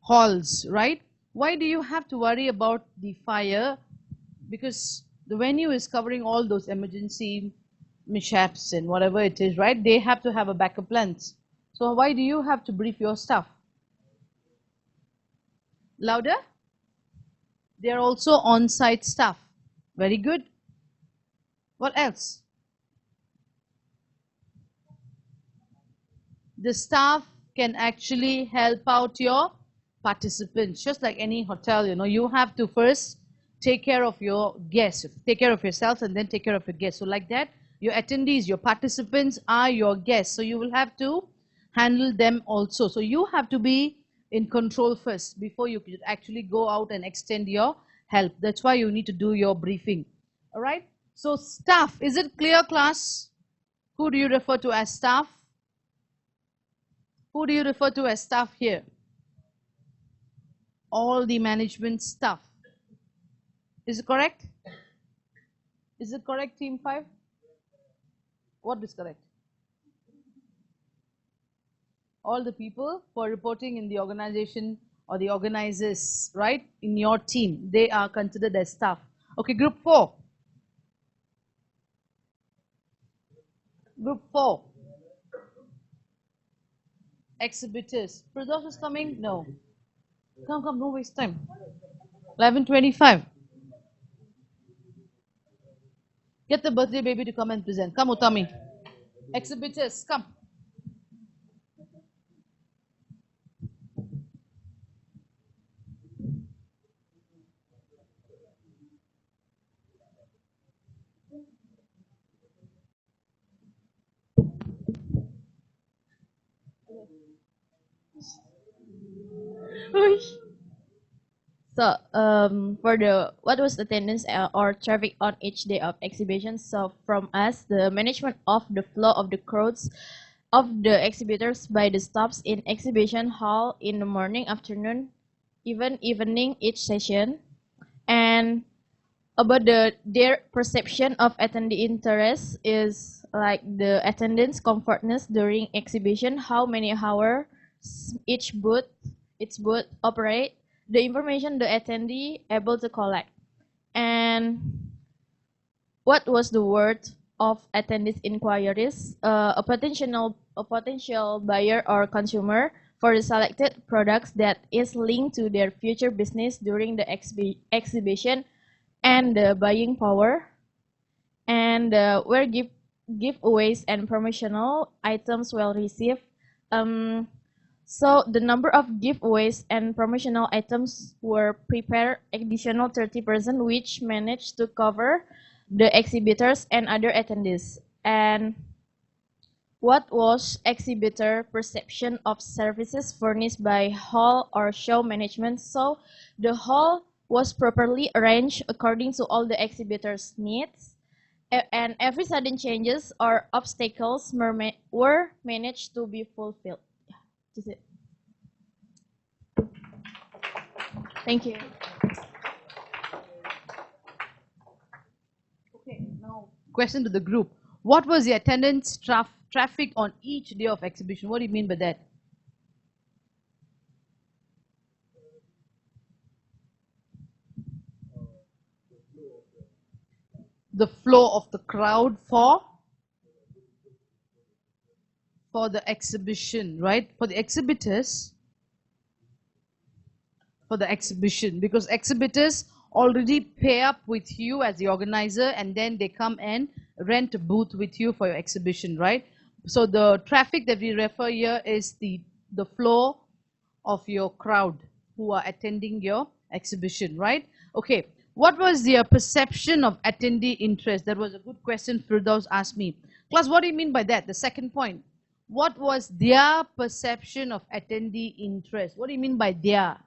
halls, right? Why do you have to worry about the fire? Because the venue is covering all those emergency mishaps and whatever it is, right? They have to have a backup plans. So why do you have to brief your staff? Louder? They are also on-site staff. Very good. What else? The staff can actually help out your participants. Just like any hotel, you have to first take care of your guests, take care of yourself, and then take care of your guests. So like that, your attendees, your participants are your guests. So you will have to handle them also. So you have to be in control first before you could actually go out and extend your help. That's why you need to do your briefing. All right. So staff, is it clear, class? Who do you refer to as staff? Who do you refer to as staff here? All the management staff. Is it correct? Is it correct, team 5? What is correct? All the people who are reporting in the organization or the organizers, right, in your team, they are considered as staff. Okay, group 4. Group 4. Exhibitors. Firdaus is coming? No. Come, don't waste time. 11:25. Get the birthday baby to come and present. Come, Utami. Exhibitors, come. So, for the what was attendance or traffic on each day of exhibition? So, from us, the management of the flow of the crowds of the exhibitors by the stops in exhibition hall in the morning, afternoon, even evening each session, and about their perception of attendee interest is like the attendance comfortness during exhibition, how many hours each booth operate, the information the attendee able to collect, and what was the worth of attendance inquiries, a potential buyer or consumer for the selected products that is linked to their future business during the exhibition, and the buying power, and where giveaways and promotional items well received. So the number of giveaways and promotional items were prepared additional 30%, which managed to cover the exhibitors and other attendees. And what was exhibitor perception of services furnished by hall or show management? So the hall was properly arranged according to all the exhibitors' needs, and every sudden changes or obstacles were managed to be fulfilled. That's it. Thank you. Okay, now question to the group. What was the attendance traffic on each day of exhibition? What do you mean by that? The flow of the crowd for the exhibition, right? For the exhibitors, for the exhibition, because exhibitors already pay up with you as the organizer, and then they come and rent a booth with you for your exhibition, right? So the traffic that we refer here is the flow of your crowd, who are attending your exhibition, right? Okay, what was their perception of attendee interest? That was a good question Firdaus asked me. Class, what do you mean by that? The second point. What was their perception of attendee interest? What do you mean by their?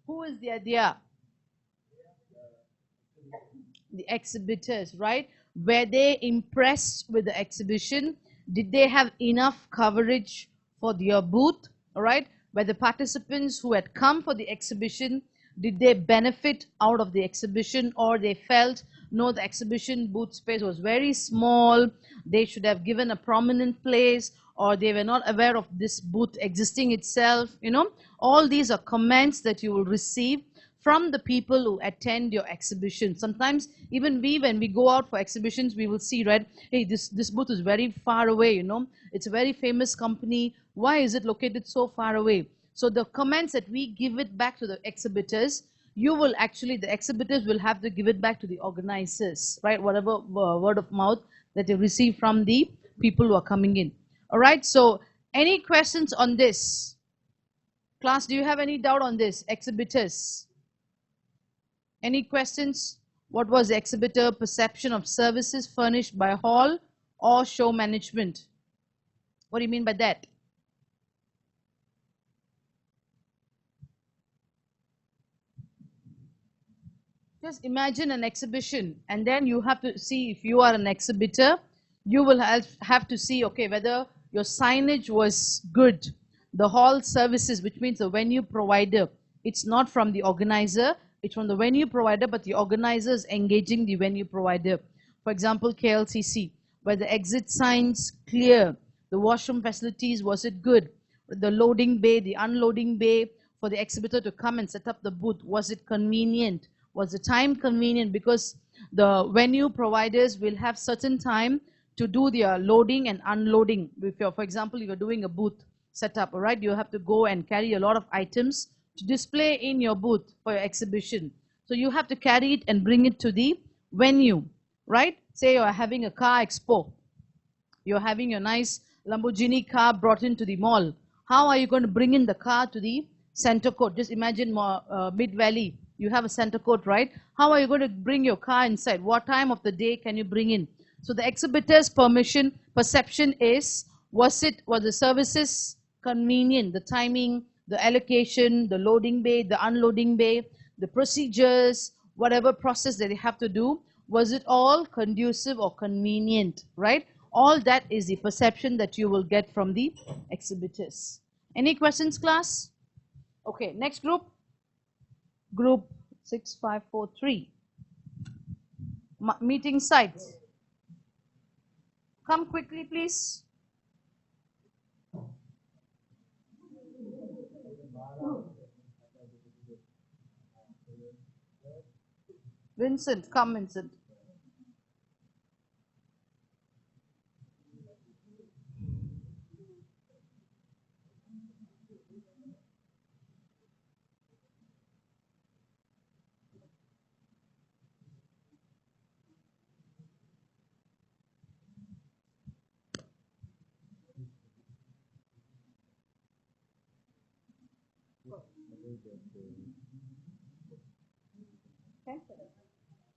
Who is their? The exhibitors, right? Were they impressed with the exhibition? Did they have enough coverage for their booth? All right. Were the participants who had come for the exhibition, did they benefit out of the exhibition, or they felt no, the exhibition booth space was very small, they should have given a prominent place, or they were not aware of this booth existing itself? All these are comments that you will receive from the people who attend your exhibition. Sometimes even we, when we go out for exhibitions, we will see, right, hey, this booth is very far away, it's a very famous company, why is it located so far away? So the comments that we give it back to the exhibitors, the exhibitors will have to give it back to the organizers, right? Whatever word of mouth that they receive from the people who are coming in. All right, so any questions on this? Class, do you have any doubt on this? Exhibitors? Any questions? What was the exhibitor perception of services furnished by hall or show management? What do you mean by that? Just imagine an exhibition, and then you have to see, if you are an exhibitor, you will have to see, okay, whether your signage was good, the hall services, which means the venue provider, it's not from the organizer, it's from the venue provider, but the organizer is engaging the venue provider. For example, KLCC, were the exit signs clear, the washroom facilities, was it good, the loading bay, the unloading bay for the exhibitor to come and set up the booth, was it convenient? Was the time convenient? Because the venue providers will have certain time to do their loading and unloading. For example, you're doing a booth setup, all right, you have to go and carry a lot of items to display in your booth for your exhibition. So you have to carry it and bring it to the venue, right? Say you're having a car expo, you're having your nice Lamborghini car brought into the mall. How are you going to bring in the car to the center court? Just imagine Mid Valley, you have a center court, right? How are you going to bring your car inside? What time of the day can you bring in? So the exhibitor's perception is, was the services convenient? The timing, the allocation, the loading bay, the unloading bay, the procedures, whatever process that they have to do, was it all conducive or convenient, right? All that is the perception that you will get from the exhibitors. Any questions, class? Okay, next group. Group 6543. Meeting sites. Come quickly, please. Vincent, come, Vincent.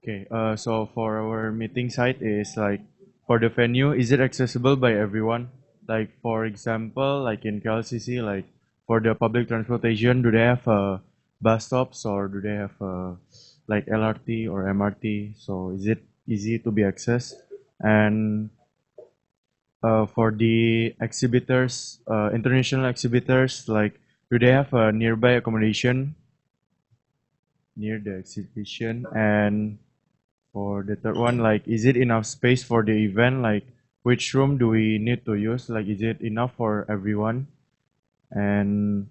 Okay, so for our meeting site is like, for the venue, is it accessible by everyone? Like for example, like in KLCC, like for the public transportation, do they have bus stops, or do they have like LRT or MRT? So is it easy to be accessed? And for the exhibitors, international exhibitors, like do they have a nearby accommodation near the exhibition? And for the third one, like, is it enough space for the event? Like, which room do we need to use? Like, is it enough for everyone? And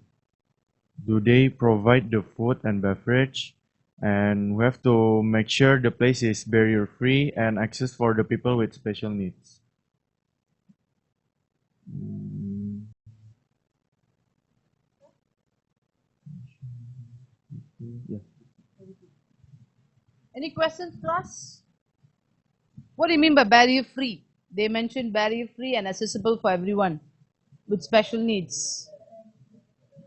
do they provide the food and beverage? And we have to make sure the place is barrier free and access for the people with special needs. Yeah. Any questions, class? What do you mean by barrier free? They mentioned barrier free and accessible for everyone with special needs.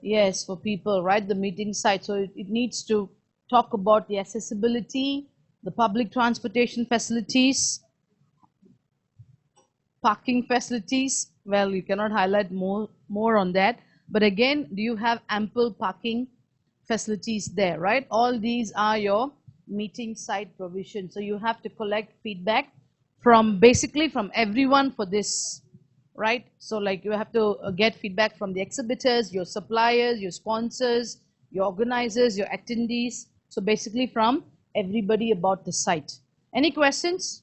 Yes, for people, right? The meeting site. So it needs to talk about the accessibility, the public transportation facilities, parking facilities. Well, you cannot highlight more on that. But again, do you have ample parking facilities there, right? All these are your meeting site provisions. So you have to collect feedback from basically from everyone for this, right? So like you have to get feedback from the exhibitors, your suppliers, your sponsors, your organizers, your attendees. So basically from everybody about the site. Any questions?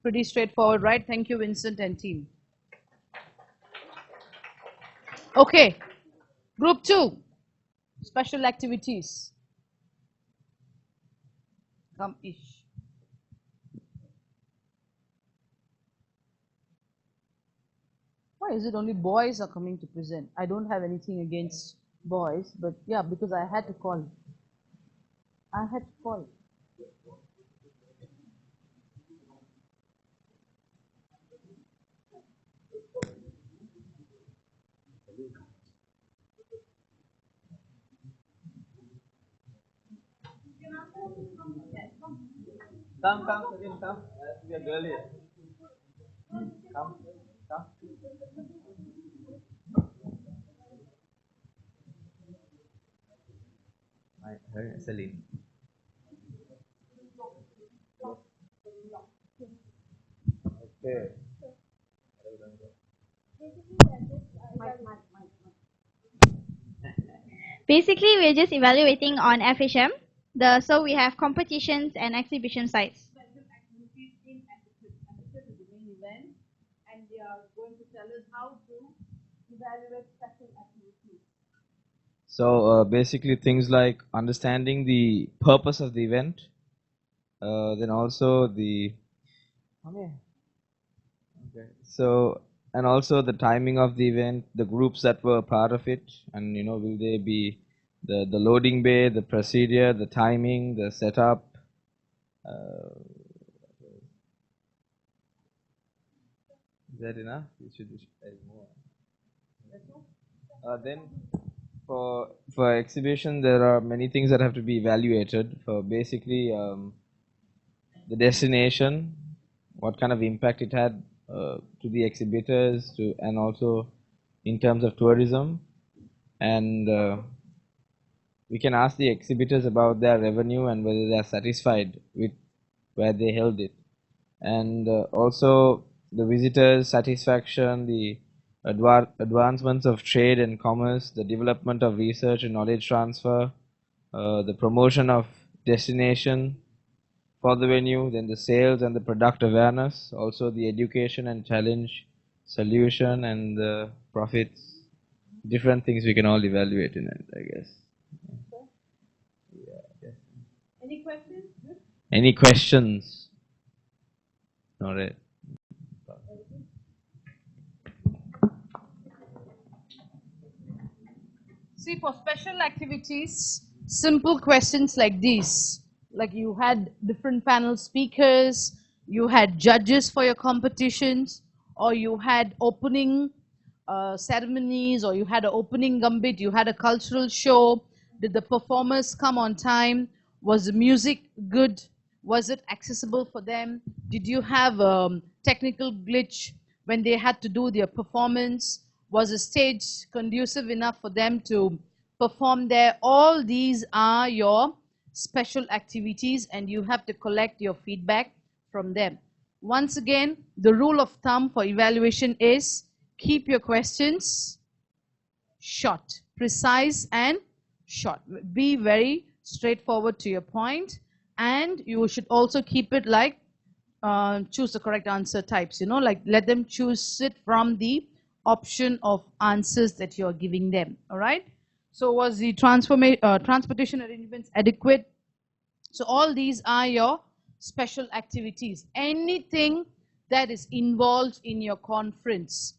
Pretty straightforward, right? Thank you, Vincent and team. Okay, group 2, special activities. Come ish. Why is it only boys are coming to present? I don't have anything against boys, but yeah, because I had to call. I had to call. Come, again, come. We are girl here. Come, come. Celine. Okay. Basically, we're just evaluating on FHM. So we have competitions and exhibition sites. Special activities in Etiquette. Etiquette is the main event, and they are going to tell us how to evaluate special activities. So basically things like understanding the purpose of the event, then also the okay. So and also the timing of the event, the groups that were part of it, and will they be the loading bay, the procedure, the timing, the setup. Is that enough? You should add more. Then for exhibition, there are many things that have to be evaluated. For basically the destination, what kind of impact it had to the exhibitors, and also in terms of tourism, and we can ask the exhibitors about their revenue and whether they are satisfied with where they held it, and also the visitors' satisfaction, the advancements of trade and commerce, the development of research and knowledge transfer, the promotion of destination for the venue, then the sales and the product awareness, also the education and challenge solution, and the profits. Different things we can all evaluate in it, I guess. Any questions? Good. Any questions? All right. See, for special activities, simple questions like these, like you had different panel speakers, you had judges for your competitions, or you had opening ceremonies, or you had an opening gambit, you had a cultural show. Did the performers come on time? Was the music good? Was it accessible for them? Did you have a technical glitch when they had to do their performance? Was the stage conducive enough for them to perform there? All these are your special activities, and you have to collect your feedback from them. Once again, the rule of thumb for evaluation is keep your questions short, precise and short. Be very straightforward to your point, and you should also keep it like choose the correct answer types, like let them choose it from the option of answers that you're giving them. All right. So was the transportation arrangements adequate? So all these are your special activities. Anything that is involved in your conference,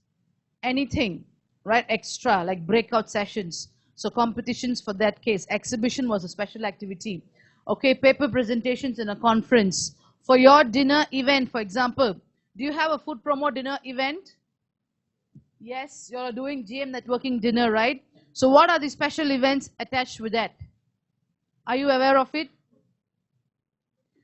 anything, right, extra, like breakout sessions. So competitions for that case. Exhibition was a special activity. Okay, paper presentations in a conference. For your dinner event, for example, do you have a food promo dinner event? Yes, you're doing GM networking dinner, right? So what are the special events attached with that? Are you aware of it?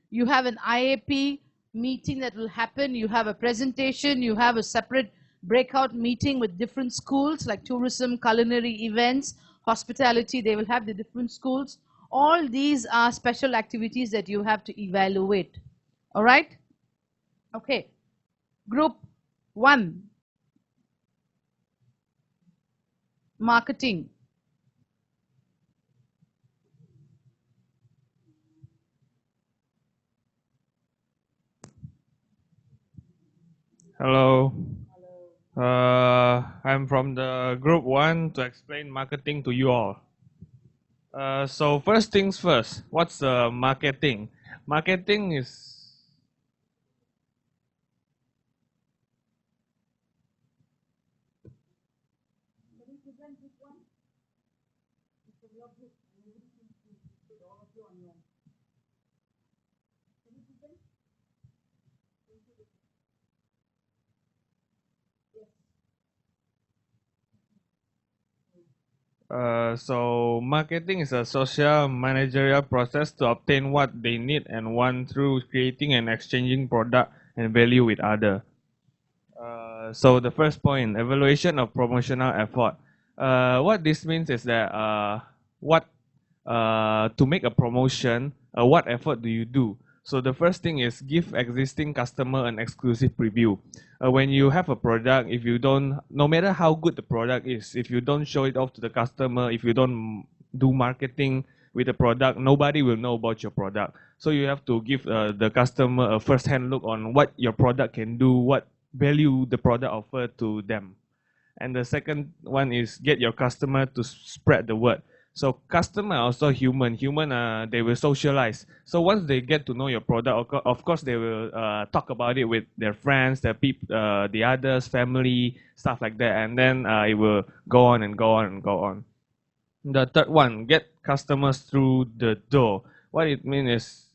You have an IAP meeting that will happen, you have a presentation, you have a separate breakout meeting with different schools like tourism, culinary events, hospitality, they will have the different schools. All these are special activities that you have to evaluate. All right? Okay. Group 1, marketing. Hello. I'm from the group one to explain marketing to you all. So first things first, what's marketing? Marketing is so marketing is a social managerial process to obtain what they need and want through creating and exchanging product and value with other. So the first point, evaluation of promotional effort. What this means is that what to make a promotion, what effort do you do? So the first thing is give existing customer an exclusive preview. When you have a product, if you don't, no matter how good the product is, if you don't show it off to the customer, if you don't do marketing with the product, nobody will know about your product. So you have to give the customer a first-hand look on what your product can do, what value the product offer to them. And the second one is get your customer to spread the word. So customer are also human. They will socialize. So once they get to know your product, of course they will talk about it with their friends, their the others, family, stuff like that. And then it will go on and go on and go on. The third one, get customers through the door. What it means is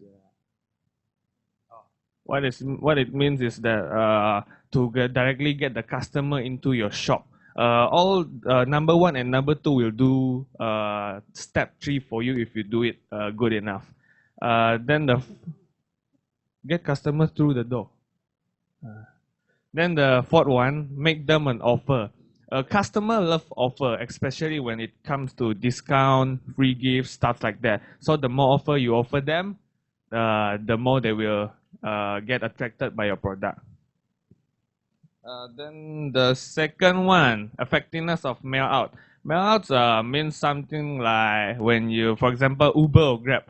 what it means is that to directly get the customer into your shop. All number one and number two will do step three for you if you do it good enough. Then get customers through the door. Then the fourth one, make them an offer. A customer love offer, especially when it comes to discount, free gifts, stuff like that. So the more offer you offer them, the more they will get attracted by your product. Then the second one, effectiveness of mail out. Mail outs means something like when you, for example, Uber or Grab.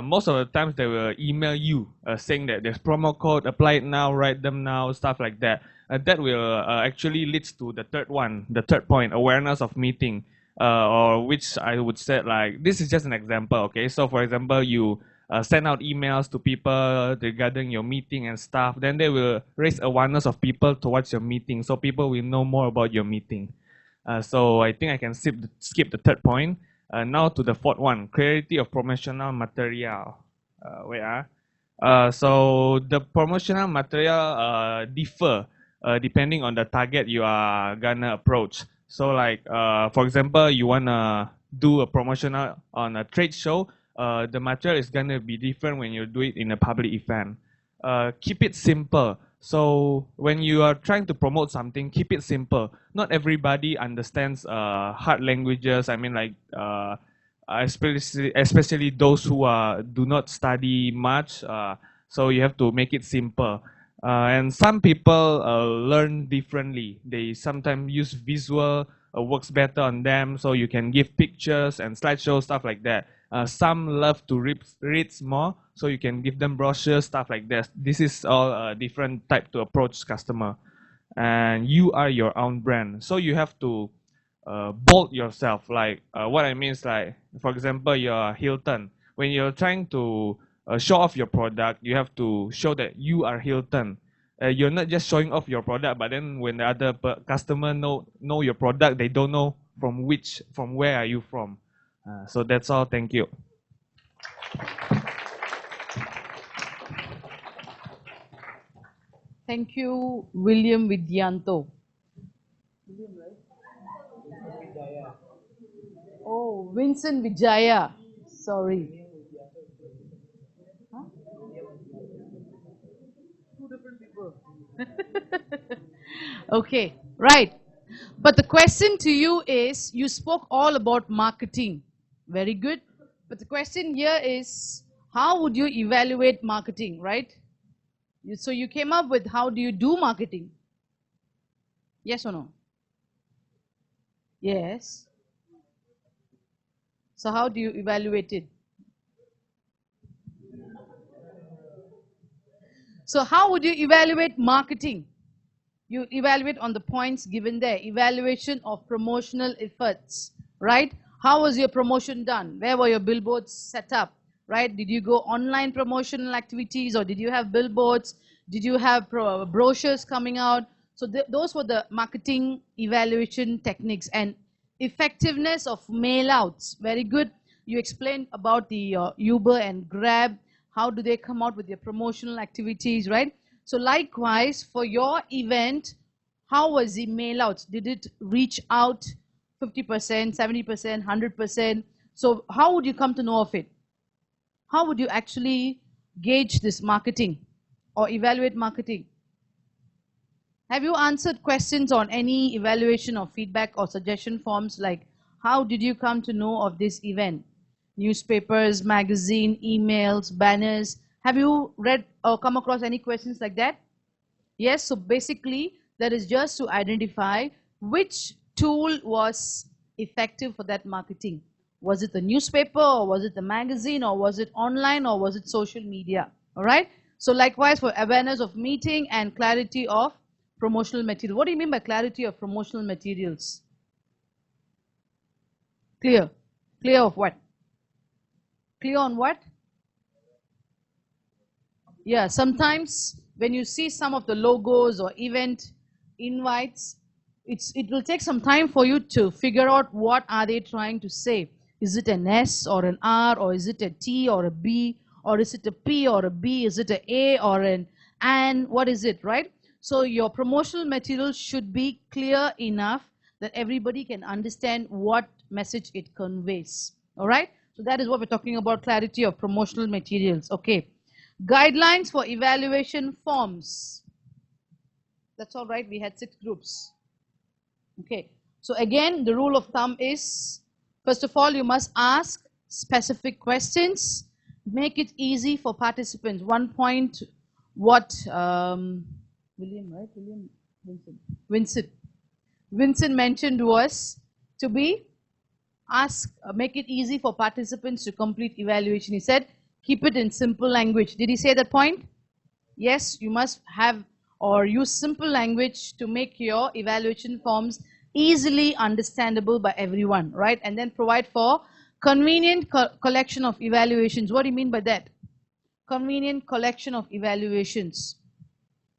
Most of the times they will email you saying that there's promo code, apply it now, write them now, stuff like that. That will actually leads to the third one, the third point, awareness of meeting, or which I would say like this is just an example. Okay, so for example, you send out emails to people regarding your meeting and stuff, then they will raise awareness of people towards your meeting, so people will know more about your meeting. So I think I can skip the third point. Now to the fourth one, clarity of promotional material. So the promotional material differ depending on the target you are gonna approach. So like for example, you wanna do a promotional on a trade show, the material is gonna be different when you do it in a public event. Keep it simple. So when you are trying to promote something, keep it simple. Not everybody understands hard languages. I mean, like especially those who do not study much. So you have to make it simple. And some people learn differently. They sometimes use visual works better on them. So you can give pictures and slideshow stuff like that. Some love to read more, so you can give them brochures, stuff like that. This is all a different type to approach customer. And you are your own brand, so you have to bold yourself. Like what I mean is like, for example, you're Hilton. When you're trying to show off your product, you have to show that you are Hilton. You're not just showing off your product, but then when the other customer know your product, they don't know from where are you from. So that's all. Thank you. Thank you, William Vidyanto. Oh, Vincent Vijaya. Sorry. Huh? Two different people. Okay, right. But the question to you is, you spoke all about marketing. Very good. But the question here is, how would you evaluate marketing, right? So you came up with, how do you do marketing? Yes or no? Yes. So how do you evaluate it? So how would you evaluate marketing? You evaluate on the points given there. Evaluation of promotional efforts, right? How was your promotion done? Where were your billboards set up, right? Did you go online promotional activities, or did you have billboards? Did you have brochures coming out? So those were the marketing evaluation techniques. And effectiveness of mail outs, very good. You explained about the Uber and Grab. How do they come out with their promotional activities, right? So likewise, for your event, how was the mail out? Did it reach out 50%, 70%, 100%? So how would you come to know of it? How would you actually gauge this marketing or evaluate marketing? Have you answered questions on any evaluation or feedback or suggestion forms, like how did you come to know of this event? Newspapers, magazine, emails, banners. Have you read or come across any questions like that? Yes, so basically that is just to identify which tool was effective for that marketing. Was it the newspaper, or was it the magazine, or was it online, or was it social media? All right. So likewise for awareness of meeting and clarity of promotional material. What do you mean by clarity of promotional materials? Clear. Clear of what? Clear on what? Yeah, sometimes when you see some of the logos or event invites, it will take some time for you to figure out what are they trying to say. Is it an S or an R, or is it a T or a B, or is it a P or a B? Is it an A or an and? What is it, right? So your promotional material should be clear enough that everybody can understand what message it conveys. All right? So that is what we're talking about, clarity of promotional materials. Okay. Guidelines for evaluation forms. That's all right. We had 6 groups. Okay. So again, the rule of thumb is, first of all, you must ask specific questions. Make it easy for participants. One point, what William, right? William, Vincent mentioned was to be make it easy for participants to complete evaluation. He said, keep it in simple language. Did he say that point? Yes, you must have or use simple language to make your evaluation forms easily understandable by everyone, right? And then provide for convenient collection of evaluations. What do you mean by that? Convenient collection of evaluations.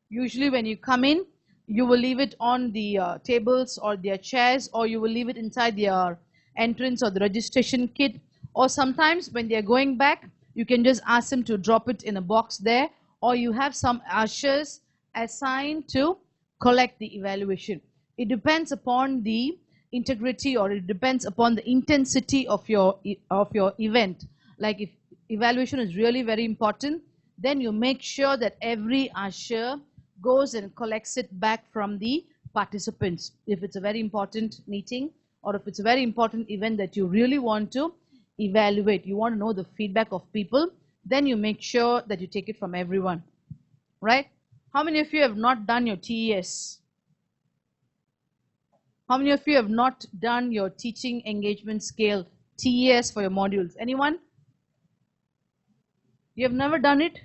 Usually when you come in, you will leave it on the tables or their chairs, or you will leave it inside their entrance or the registration kit. Or sometimes when they are going back, you can just ask them to drop it in a box there, or you have some ushers assigned to collect the evaluation. It depends upon the integrity, or it depends upon the intensity of your event. Like if evaluation is really very important, then you make sure that every usher goes and collects it back from the participants. If it's a very important meeting, or if it's a very important event that you really want to evaluate, you want to know the feedback of people, then you make sure that you take it from everyone, right? How many of you have not done your TES? How many of you have not done your teaching engagement scale TES for your modules? Anyone? You have never done it?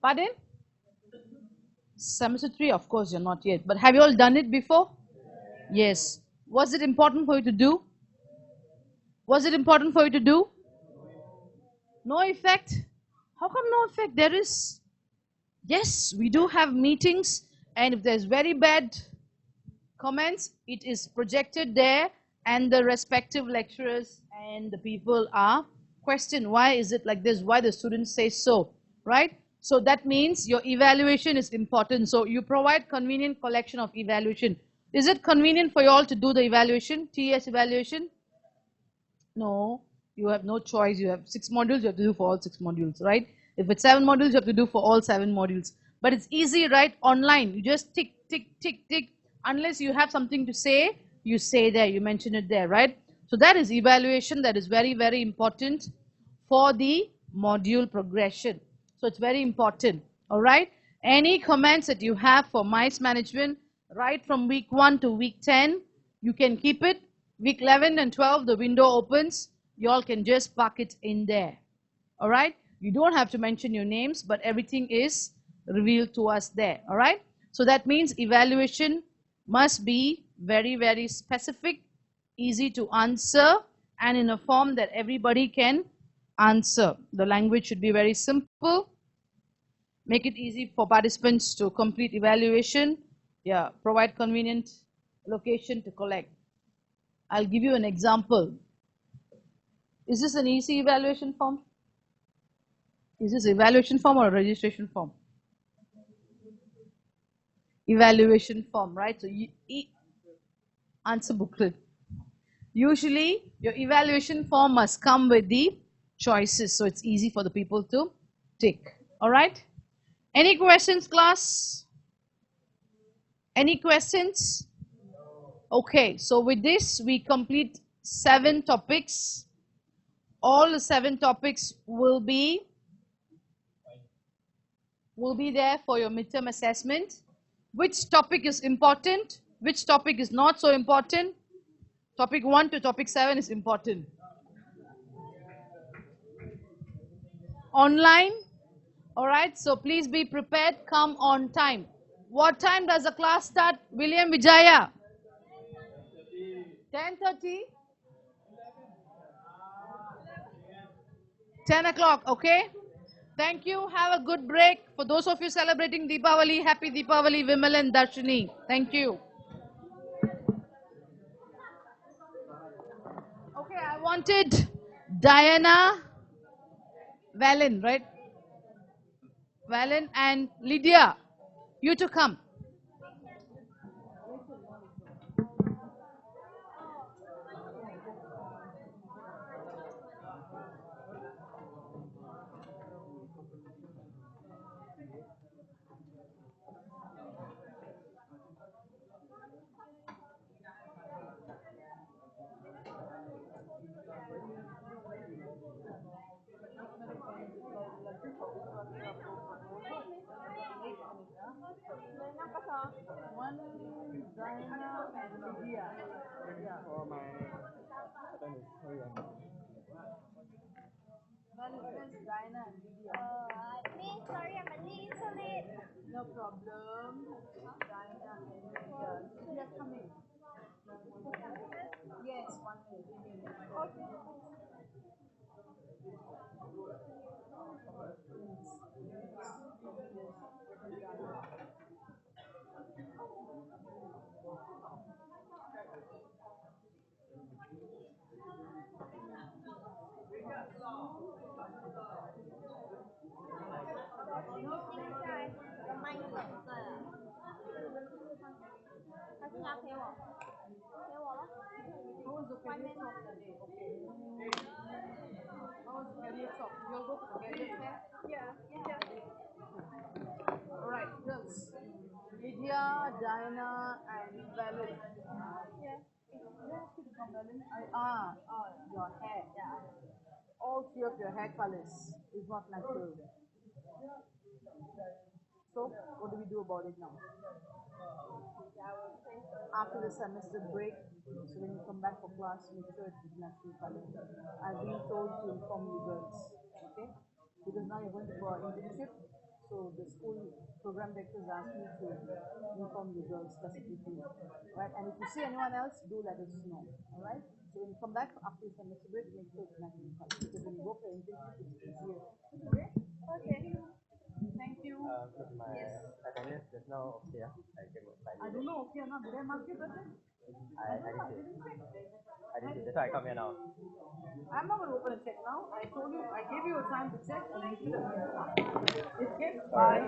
Pardon? Semester 3, of course you're not yet. But have you all done it before? Yes. Was it important for you to do? Was it important for you to do? No effect? How come no effect? There is. Yes, we do have meetings, and if there's very bad comments, it is projected there, and the respective lecturers and the people are questioned. Why is it like this? Why the students say so, right? So that means your evaluation is important. So you provide convenient collection of evaluation. Is it convenient for you all to do the evaluation, TS evaluation? No, you have no choice. You have 6 modules, you have to do for all 6 modules, right? If it's 7 modules, you have to do for all 7 modules. But it's easy, right? Online, you just tick, tick, tick, tick. Unless you have something to say, you say there, you mention it there, right? So that is evaluation. That is very, very important for the module progression. So it's very important, all right? Any comments that you have for mice management, right from week 1 to week 10, you can keep it. Week 11 and 12, the window opens. You all can just park it in there. All right? You don't have to mention your names, but everything is revealed to us there. All right? So that means evaluation must be very, very specific, easy to answer, and in a form that everybody can answer. The language should be very simple. Make it easy for participants to complete evaluation. Yeah, provide convenient location to collect. I'll give you an example. Is this an easy evaluation form? Is this evaluation form or a registration form? Evaluation form, right? So answer booklet. Usually your evaluation form must come with the choices, so it's easy for the people to tick. All right? Any questions, class? Any questions? Okay, so with this we complete 7 topics. All the 7 topics will be there for your midterm assessment. Which topic is important? Which topic is not so important? Topic 1 to topic 7 is important. Online, all right, so please be prepared, come on time. What time does the class start, William Vijaya? 10:30? 10 o'clock, okay? Thank you. Have a good break. For those of you celebrating Deepavali, happy Deepavali, Vimal and Darshini. Thank you. Okay, I wanted Diana, Valen, right? Valen and Lydia. You to come. One, Diana and Lydia. For my attendance. Where's Diana and Lydia? Miss, sorry, I'm a little late. No problem. Diana and Lydia. Lydia coming. Yes, 1 minute. How was the career talk today? Okay. How was the career talk? You'll go for the career fair? Alright, girls. Lydia, Diana, and Valen. Your hair. All 3 of your hair colors is not natural. So, what do we do about it now? After the semester break, so when you come back for class, make sure it's natural color. I've been told to inform you girls, okay? Because now you're going for internship, so the school program directors asked me to inform you girls specifically, right? And if you see anyone else, do let us know, all right? So when you come back after the semester break, make sure it's natural color. Because when you go for internship, it's easier. Okay? Okay. Thank you. Because my attendance just now okay. I can find I don't know, okay or not. Did I mark you better? I didn't see. I didn't see. That's why I come here now. I'm not going to open and check now. I told you, I gave you a time to check, and you should have. Okay, bye.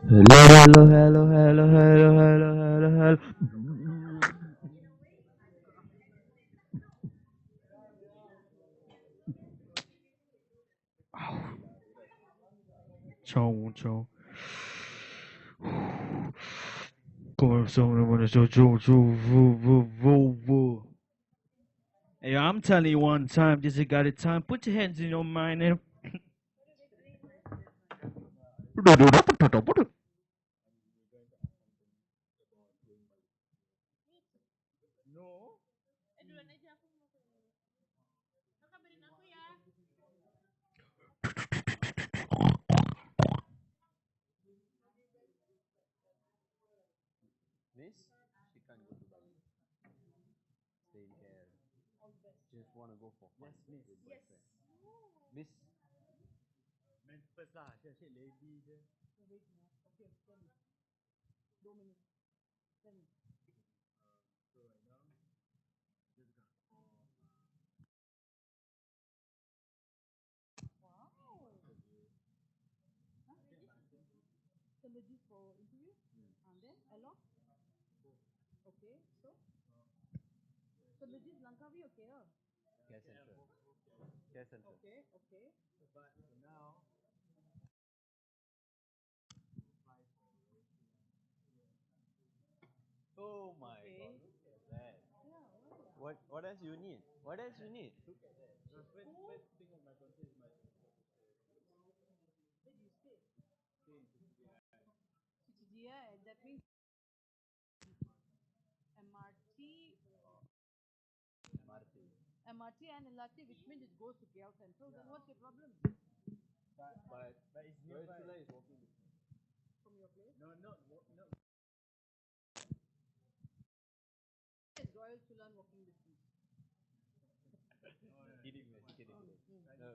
Hello, hello, hello, hello, hello, hello, hello, hello. Ciao, ciao. Come someone wanna show, Hey, I'm telling you one time, this is got a time. Put your hands in your mind and. No. Miss, she can't go to Bali. Stay in KL. Just want to go for fun with boyfriend. Miss. Men first lah, she lady je. Care Central. Care Central. But for now, oh my god, look at that. What else you need? What else you need? Look at that. The first thing on my conscience is my Yeah, that means MRT, Marty. MRT and LRT, which means it goes to KL Central. Then what's your problem? But it's nearby. Royal is walking distance. From your place? No, no. Yes, Royal Chulan walking distance. Kidding, man. Kidding. No.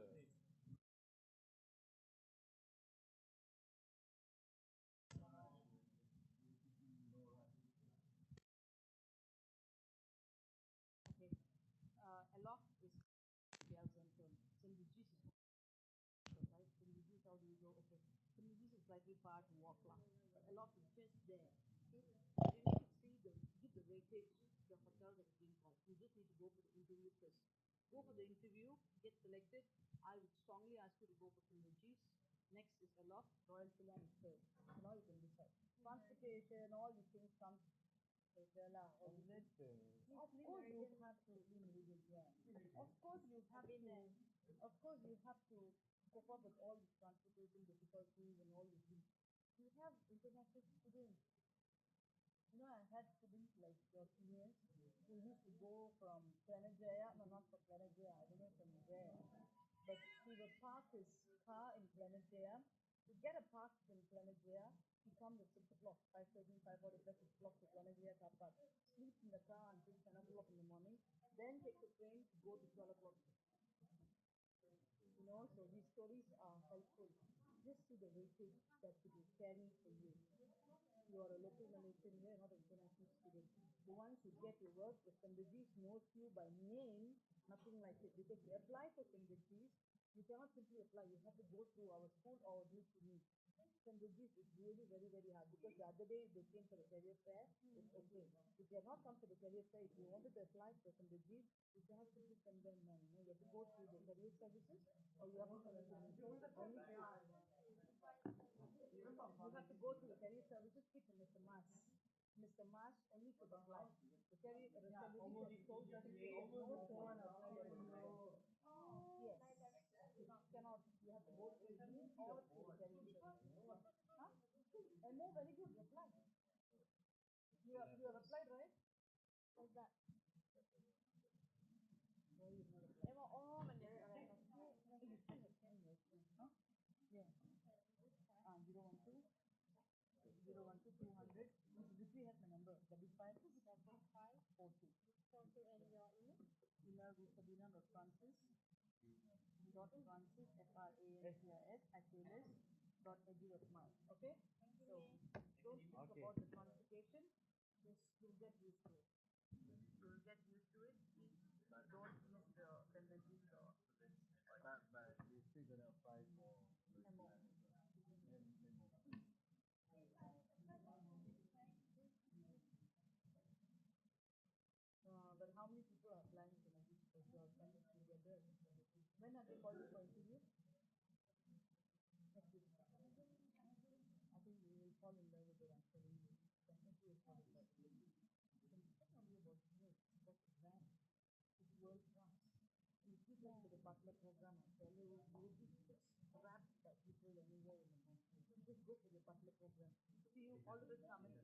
Aloft is KL Central. St. Regis is right. St. Regis, how do you go? Okay. St. Regis is slightly far to walk lah. But Aloft is just there. Okay. You need to see give the weightage the hotel that is being called. You just need to go for the interview first. Go for the interview, get selected. I would strongly ask you to go for St. Regis. Next is Aloft, Royal Chulan is third. So now you can decide. Transportation, all these things come later lah. Of course you have to be meridian, yeah. Of course you have to. Of course you have to cope up with all these transportation difficulties and all these things. You have international students. You know, I had students like your seniors who used to go from Planajaya, no, not from Planajaya, I don't know from where, but he would park his car in Planajaya. To get a park in Planajaya, he comes at 6 o'clock, 5:30, 5:45, 6 o'clock to Planajaya car park, sleeps in the car until 10 o'clock in the morning, then takes a train to go to 12 o'clock. You know, so these stories are helpful. Just see the weightage that it will carry for you. You are a local Malaysian here, not an international student. The ones who get your work, the Sandajis knows you by name, nothing like it. Because you apply for Sandajis, you cannot simply apply. You have to go through our school or do to me. Sandajis is really very, very hard because the other day they came for the career fair, it's okay. If they have not come for the career fair, if you wanted to apply for Sandajis, you cannot simply send them money. You have to go through the career services or you have to send it to me. You have to go to the career services, speak to Mr. Mas. Mr. Mas only could apply. The career services are so simply no one apply. Yes, it cannot not, you have to go through me or through the caring service. Huh? MO, very good, reply. You have applied, right? What's that? No, you have not applied. Emang oh mandiri orang. You still have 10 years. Huh? Yeah. 012 012 200. Mr. Dipri has my number. 5542. And your email? Email is sabina.francis dot francis francis at talis.edu.my. Okay? So don't think about the pronunciation. Just you'll get used to it. You'll get used to it. Don't miss the tendencies or But we still gonna apply for MO. memo. But how many people are applying to this because you are trying together? When are they calling for interview? Next week. I think you will fall in love with it. I'm telling you. Definitely will fall in love with it. It's not only about you, it's about the brand. It's world class. If you go to the Butler program, I tell you, you will be just grabbed by people anywhere in the country. Just go for the Butler program. See you all the way coming.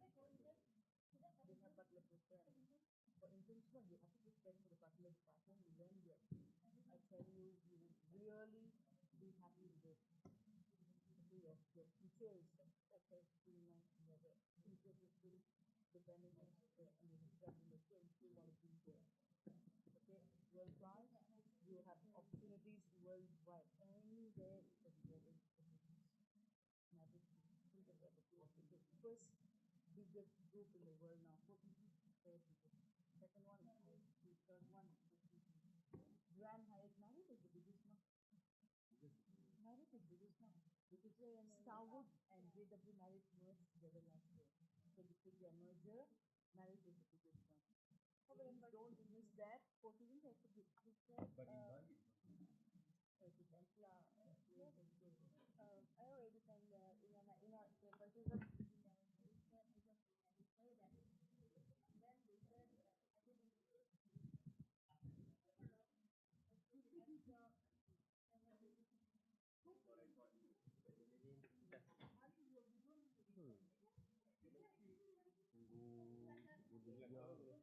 They have Butler program. For intentional, you have to just get to the Butler department, you learn there. I tell you, you will really be happy with it. Okay, your future is okay, pretty nice and your future is still depending on and you have in the school and still want to be there. Okay, world class, you have opportunities worldwide. Anywhere you can go in the business. And I think it's the first biggest group in the world now. 40 third biggest. Second one is ISP, third one is ISP. Grand Hyatt Marriott is the biggest now. Marriott is biggest now. Because Starwood and JW Marriott merged together last year. So because their merger, Marriott is the biggest one. Don't miss that. 14 is also good. But in Bali, It depends lah. I already sent the email to the person tunggu 10 jam.